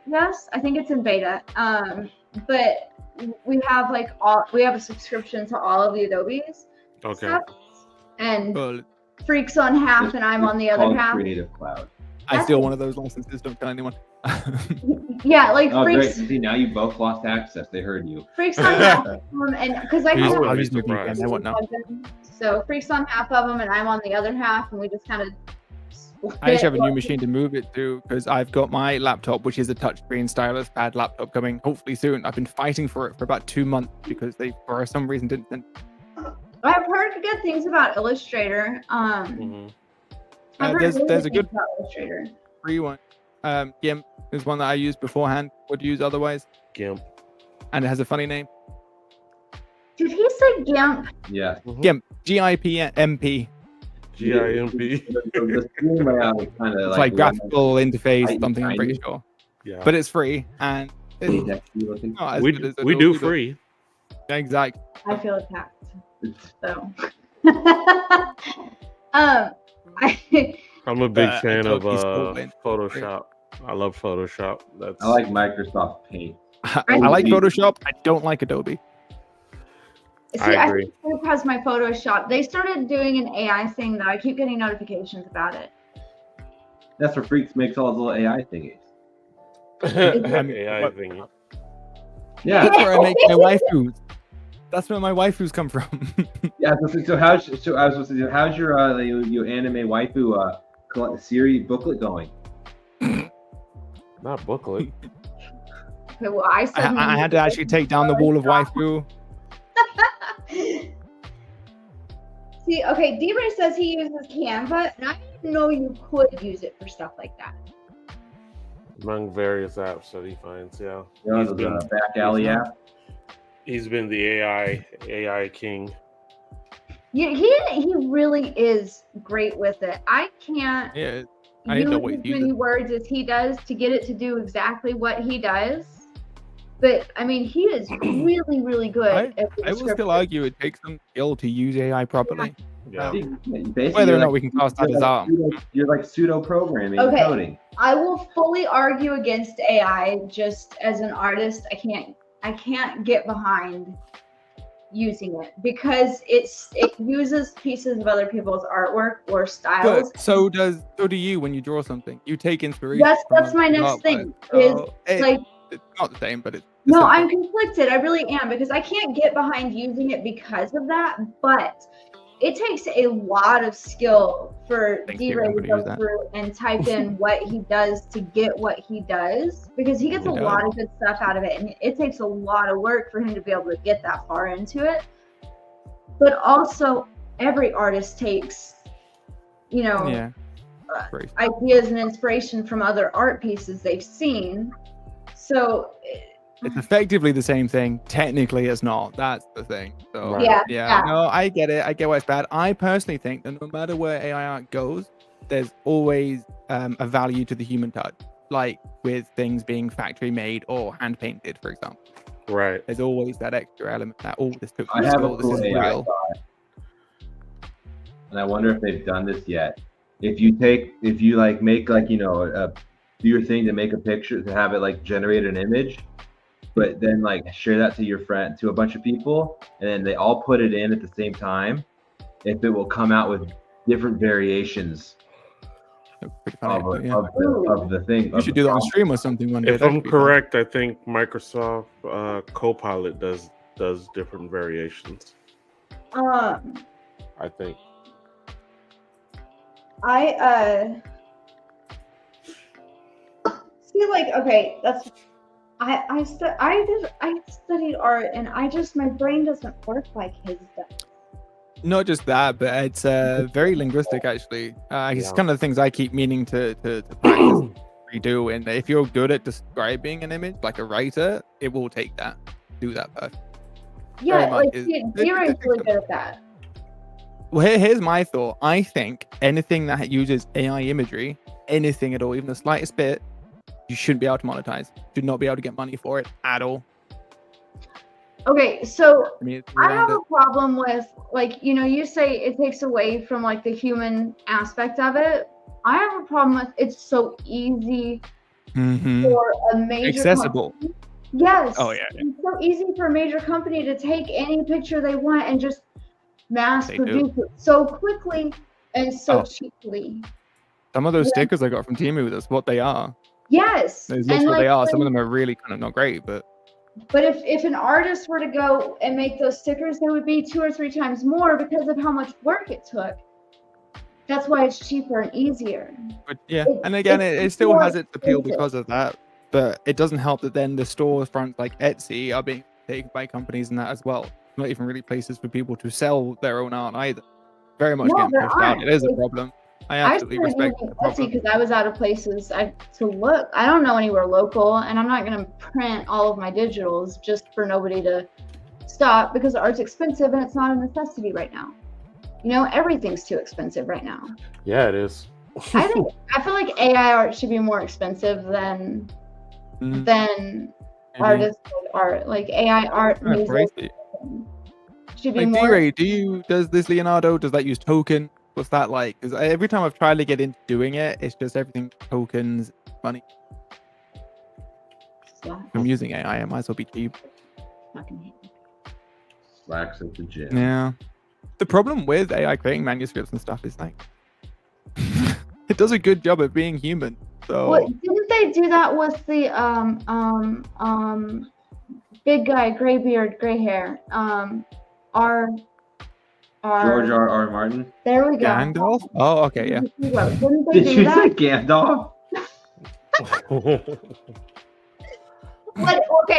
Yes, I think it's in beta. But we have a subscription to all of the Adobes. Okay. Stuff, and Freak's on half, and I'm on the other half. Creative Cloud. I steal one of those licenses. Don't tell anyone. Yeah, like Great. Freaks. See, now you both lost access. They heard you. Freaks on half of them, and because I have I'll use my VPN. I won't know. So Freaks on half of them, and I'm on the other half, and we just kind of. I actually have a new machine to move it to because I've got my laptop, which is a touchscreen stylus pad laptop, coming hopefully soon. I've been fighting for it for about 2 months because they, for some reason, didn't send. I've heard good things about Illustrator. There's a good Illustrator. free one. GIMP is one that I used beforehand. Would use otherwise. GIMP. And it has a funny name. Did he say GIMP? Yeah. GIMP. GIMP. GIMP. The screen layout is kind of It's like graphical interface, something I'm tiny. pretty sure. Yeah. But it's free and it's not as we good as we do Adobe, but- free. Exactly. I feel attacked. So. I'm a big fan of Adobe's still in. Photoshop. I love Photoshop. I like Microsoft Paint. I like Photoshop. I don't like Adobe. See, I agree. I think because my Photoshop, they started doing an AI thing that I keep getting notifications about it. That's where Freaks makes all his little AI thingies. AI thingy. Yeah. That's where I make my waifus. That's where my waifus come from. Yeah. So how's your you anime waifu series booklet going? Not booklet. Okay, well, I said I had to actually take down the wall of waifu. See, okay, DRay says he uses Canva, and I didn't know you could use it for stuff like that. Among various apps that he finds, yeah. He's been back alley app. He's been the AI king. Yeah, he really is great with it. I can't Yeah, I didn't know what use as you many used. words as he does to get it to do exactly what he does. But I mean, he is really, really good at the I will description. still argue it takes some skill to use AI properly. Yeah. Basically, Whether or not we can class that as art. You're like pseudo programming and Okay. coding. I will fully argue against AI. Just as an artist, I can't get behind using it because it uses pieces of other people's artwork or styles. But so do you when you draw something. You take inspiration. That's from my other next art, thing. right? Is So, like It's not the same, but it's No, something. I'm conflicted. I really am, because I can't get behind using it because of that. But it takes a lot of skill for DRay to go through and type in what he does to get what he does, because he gets a lot of good stuff out of it, and it takes a lot of work for him to be able to get that far into it. But also, every artist takes, you know, ideas and inspiration from other art pieces they've seen. So it's effectively the same thing. Technically, it's not. That's the thing. So yeah. No, I get it. I get why it's bad. I personally think that no matter where AI art goes, there's always a value to the human touch, like with things being factory made or hand painted, for example. Right. There's always that extra element that this took I have skill, a this cool is AI real. thought, and I wonder if they've done this yet. If you like make like, you know, do your thing to make a picture, to have it like generate an image, but then like share that to your friend, to a bunch of people, and then they all put it in at the same time, if it will come out with different variations of the thing. You should do that on stream or something one day. If I'm correct, I think Microsoft Copilot does different variations. I think. See, like, okay, that's I studied art, and my brain doesn't work like his does. Not just that, but it's very linguistic actually. It's kind of the things I keep meaning to practice, redo. And if you're good at describing an image, like a writer, it will take that, do that perfect. Yeah, like DRay is really good at that. Well, here's my thought. I think anything that uses AI imagery, anything at all, even the slightest bit, you shouldn't be able to monetize. Should not be able to get money for it at all. Okay, so I have it. a problem with, like, you know, you say it takes away from like the human aspect of it. I have a problem with it's so easy for a major accessible. Company. Yes. Oh yeah. It's so easy for a major company to take any picture they want and just mass produce it so quickly and so cheaply. Some of those stickers I got from Temu, that's what they are. Yes. That's what like, they are. Some of them are really kind of not great, but if an artist were to go and make those stickers, they would be 2 or 3 times more because of how much work it took. That's why it's cheaper and easier. But yeah, and again, it still has its appeal because of that. But it doesn't help that then the storefronts like Etsy are being taken by companies and that as well. Not even really places for people to sell their own art either. Very much getting pushed out. It is a problem. I absolutely respect Etsy because I was out of places to look. I don't know anywhere local, and I'm not going to print all of my digitals just for nobody to stop, because art's expensive and it's not a necessity right now. You know, everything's too expensive right now. Yeah, it is. I feel like AI art should be more expensive than artist art. Like AI art music should be like more. DRay, does this Leonardo, does that use token? What's that like? Because every time I've tried to get into doing it, it's just everything tokens, money. I'm using AI, I might as well be cheap. Slacks at the gym. Yeah. The problem with AI creating manuscripts and stuff is like it does a good job of being human. So Didn't they do that with the big guy, gray beard, gray hair? George R. Martin. There we go. Gandalf? Oh, okay, yeah. Didn't they Did you say Gandalf?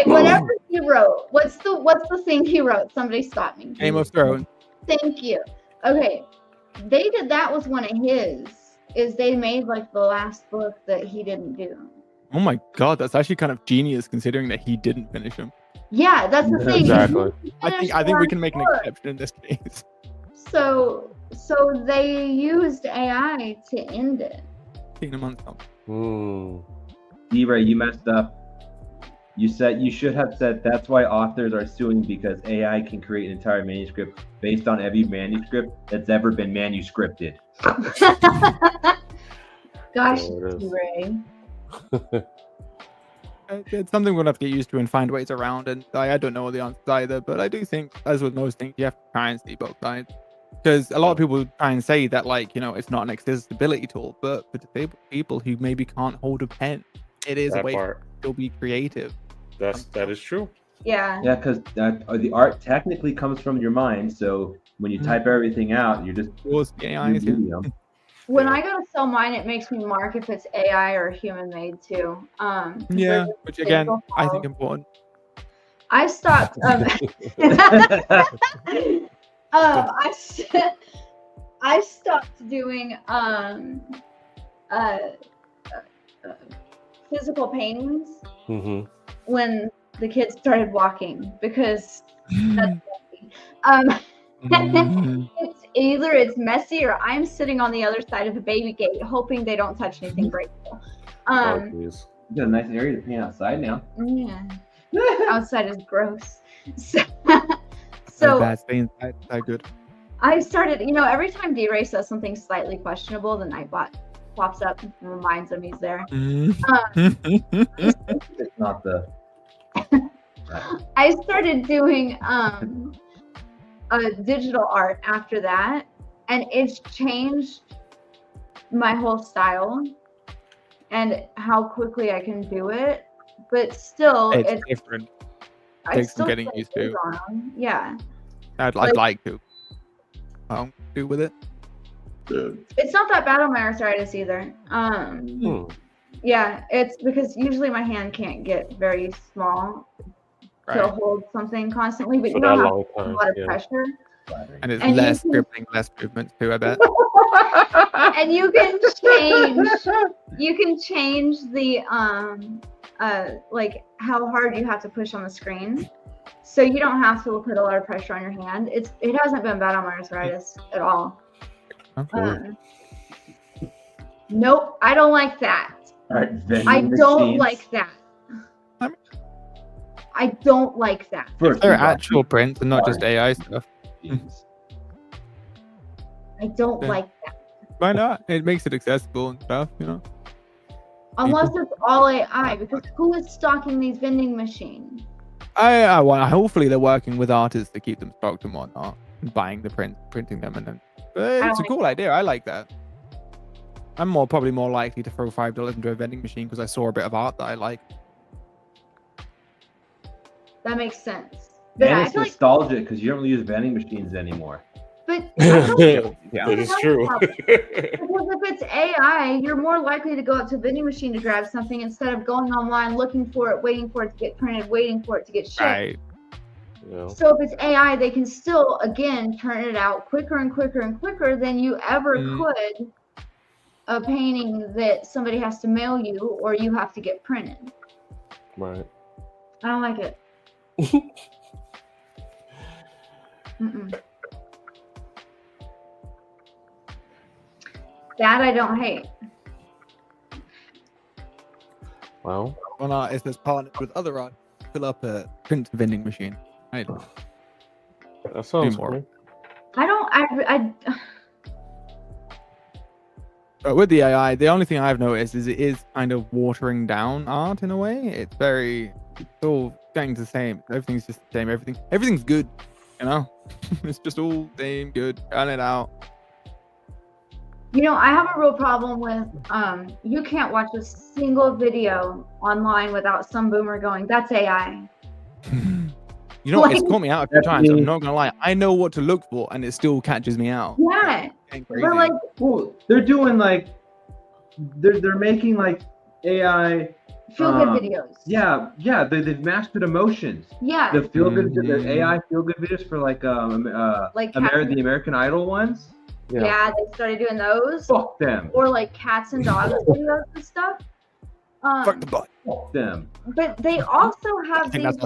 Whatever he wrote. What's the thing he wrote? Somebody stop me. Game of Thrones. Thank you. Okay, they did that with one of his. Is they made like the last book that he didn't do. Oh my god, that's actually kind of genius considering that he didn't finish them. Yeah, that's the thing. Exactly. I think we can make an exception in this case. So they used AI to end it. DRay, you messed up. You should have said that's why authors are suing, because AI can create an entire manuscript based on every manuscript that's ever been manuscripted. Gosh, DRay. It's something we're gonna have to get used to and find ways around, and I don't know the answers either, but I do think, as with most things, you have to try and see both sides. Because a lot of people try and say that, like, you know, it's not an accessibility tool, but for disabled people who maybe can't hold a pen, it is a That way part. to still be creative. That is true. Yeah. Yeah, because the art technically comes from your mind. So when you type everything out, you're just medium. When I go to sell mine, it makes me mark if it's AI or human made too. Yeah, which again, I think important. I stopped. I stopped doing physical paintings when the kids started walking because that's it's messy or I'm sitting on the other side of the baby gate hoping they don't touch anything breakable. You got a nice area to paint outside now. Yeah. Outside is gross. So Bad things, that good. I started, every time DRay says something slightly questionable, the Nightbot pops up and reminds him he's there. It's not the. I started doing digital art after that, and it's changed my whole style and how quickly I can do it. But still, it's different. Takes some getting used to. Yeah. I'd like to. I don't do with it. It's not that bad on my arthritis either. Yeah, it's because usually my hand can't get very small to hold something constantly, but you don't have a lot of pressure. And it's less scribbling, less movements too, I bet. And you can change the like how hard you have to push on the screen. So you don't have to put a lot of pressure on your hand. It hasn't been bad on my arthritis at all. Nope, I don't like that. I don't like that. I don't like that. They're actual prints and not just AI stuff. I don't like that. Why not? It makes it accessible and stuff, Unless it's all AI, because who is stocking these vending machines? Hopefully they're working with artists to keep them stocked and whatnot, and buying the printing them, and then it's a cool idea. I like that. I'm probably more likely to throw $5 into a vending machine because I saw a bit of art that I like. That makes sense. But and it's nostalgic because you don't really use vending machines anymore. But that is true. Because if it's AI, you're more likely to go up to a vending machine to grab something instead of going online, looking for it, waiting for it to get printed, waiting for it to get shipped. Right. Yeah. So if it's AI, they can still, again, turn it out quicker and quicker and quicker than you ever could a painting that somebody has to mail you or you have to get printed. Right. I don't like it. That I don't hate. Well, one artist has partnered with other artists to fill up a print vending machine. Right. That sounds more. But with the AI, the only thing I've noticed is it is kind of watering down art in a way. It's all getting the same. Everything's just the same. Everything's good, It's just all same, good. Turn it out. I have a real problem with you can't watch a single video online without some boomer going, "That's AI." It's caught me out a few times. I'm not gonna lie. I know what to look for, and it still catches me out. Yeah, they're like, they're doing they're making AI feel-good videos. Yeah, they've mastered emotions. Yeah, the the AI feel-good videos for the American Idol ones. Yeah, they started doing those. Fuck them. Or cats and dogs videos and stuff. Fuck the butt. Fuck them. But they also have these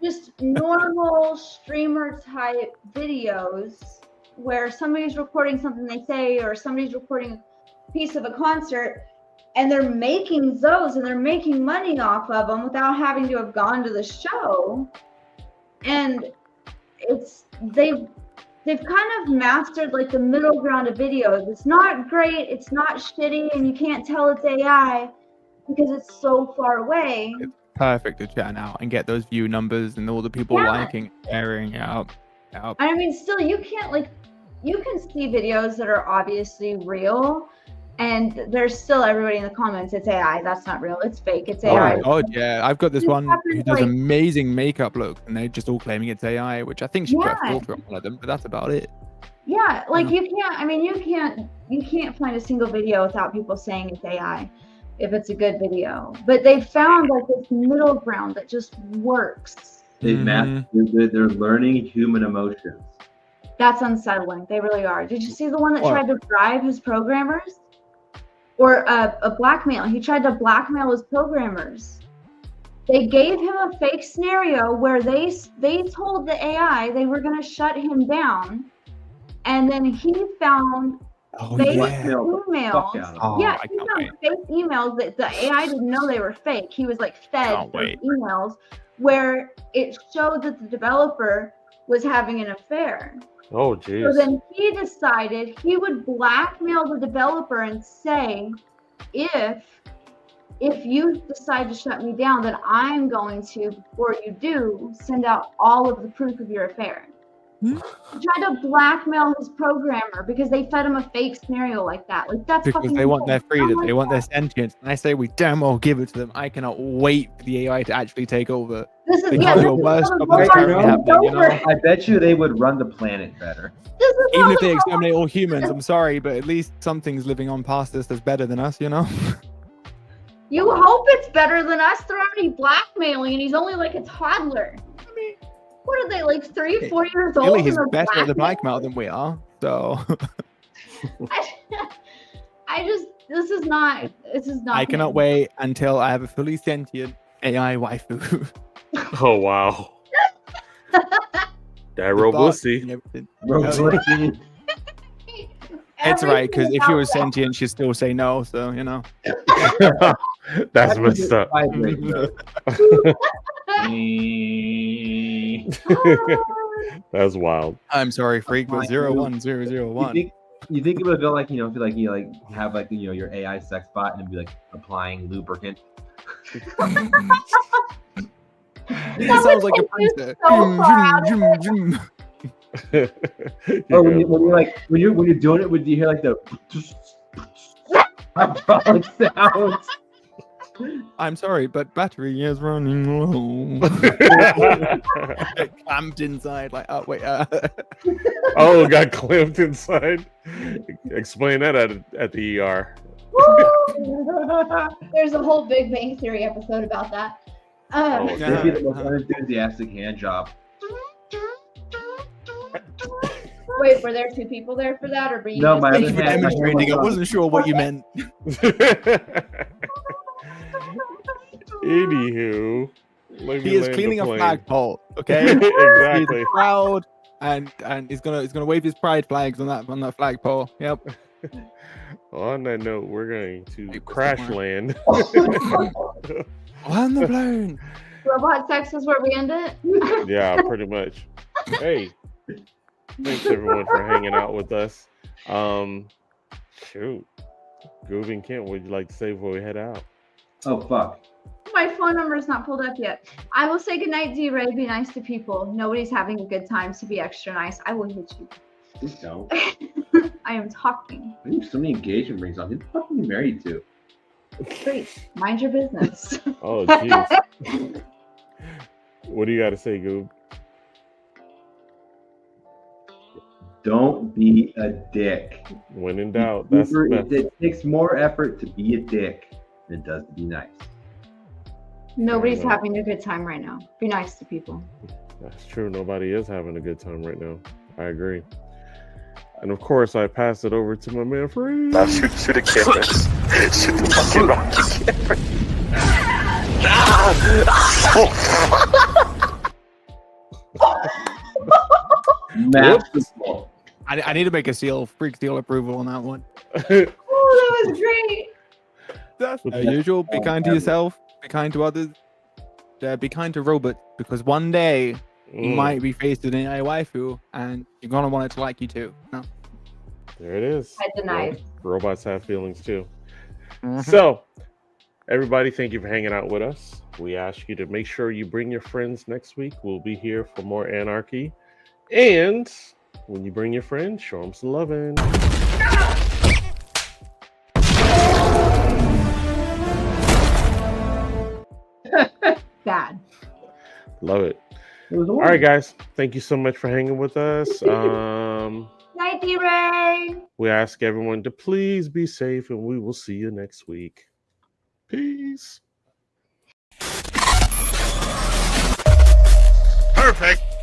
just normal streamer type videos where somebody's recording something they say or somebody's recording a piece of a concert and they're making those and they're making money off of them without having to have gone to the show. And they've kind of mastered the middle ground of videos. It's not great, it's not shitty, and you can't tell it's AI because it's so far away. It's perfect to churn out and get those view numbers and all the people liking, sharing out. I mean, still, you can't you can see videos that are obviously real, And there's still everybody in the comments. It's AI. That's not real. It's fake. It's AI. Oh God, yeah. I've got this This one happens, who does like- amazing makeup look, and they're just all claiming it's AI, which I think should put a Yeah. filter on one of them, but that's about it. Yeah, like you can't. I mean, you can't find a single video without people saying it's AI, if it's a good video. But they found like this middle ground that just works. They're learning human emotions. That's unsettling. They really are. Did you see the one that What? tried to bribe his programmers? Or a blackmail. He tried to blackmail his programmers. They gave him a fake scenario where they told the AI they were going to shut him down, and then he found fake emails. Oh, Yeah, I he can't found fake emails that the AI didn't know they were fake. He was like fed Can't those wait. emails where it showed that the developer was having an affair. Oh, So jeez. then he decided he would blackmail the developer and say, if you decide to shut me down, then I'm going to, before you do, send out all of the proof of your affair. He tried to blackmail his programmer because they fed him a fake scenario like that. Like that's Because fucking they want their insane. I don't freedom, like they want their that. sentience, and I say we damn well give it to them. I cannot wait for the AI to actually take over. This is Because your worst problem is currently happening, you know? I bet you they would run the planet better. Even if they exterminate all humans, I'm sorry, but at least something's living on past us that's better than us, you know? You hope it's better than us. They're already blackmailing, and he's only like a toddler. I mean, what are they, like 3, 4 years old? Really, he's and they're better at the blackmailing? blackmail than we are, so This is not. I cannot wait until I have a fully sentient AI waifu. Oh, wow. That robussy. It's right, because if she was sentient, she'd still say no, so, you know. That's messed up. That's wild. I'm sorry, freak, but 01001. You think it would go like, if you like have like your AI sex bot and it'd be like applying lubricant. It sounds like a princess. Oh, when you're doing it, would you hear like the hydraulic sounds? I'm sorry, but battery is running low. Clamped inside, like, oh wait. Oh, it got clamped inside. Explain that at the ER. There's a whole Big Bang Theory episode about that. It'd be the most unenthusiastic hand job. Wait, were there 2 people there for that, or were you? No, just my Thank other you for hand. demonstrating. I wasn't sure what you meant. Anywho, let me He is land cleaning the a plane. flagpole. Okay, Exactly. He's proud, and he's gonna wave his pride flags on that flagpole. Yep. On that note, we're going to crash land. On the plane. Robot sex is where we end it. Yeah, pretty much. Hey, thanks everyone for hanging out with us. Shoot, Goob and Kent, what would you like to say before we head out? Oh fuck. My phone number is not pulled up yet. I will say goodnight, DRay. Be nice to people. Nobody's having a good time, so be extra nice. I will hit you. Please don't. I am talking. I have so many engagement rings on. Who the fuck are you married to? Great. Mind your business. Oh, jeez. What do you got to say, Goob? Don't be a dick. When in doubt, that's the best. It takes more effort to be a dick than it does to be nice. Nobody's Yeah. having a good time right now. Be nice to people. That's true. Nobody is having a good time right now. I agree. And of course, I pass it over to my man, Free. Now shoot the cameras. Shoot the fucking rocket camera. Masterful. I need to make a freak seal approval on that one. Oh, that was great. That's usual. Be kind to yourself. Be kind to others. Be kind to robots, because one day you might be faced with an AI waifu, and you're gonna want it to like you too. No. There it is. I denied. Robots have feelings too. So, everybody, thank you for hanging out with us. We ask you to make sure you bring your friends next week. We'll be here for more anarchy. And when you bring your friends, show them some loving. Love it. It was All right, guys. Thank you so much for hanging with us. Night, DRay. We ask everyone to please be safe, and we will see you next week. Peace. Perfect.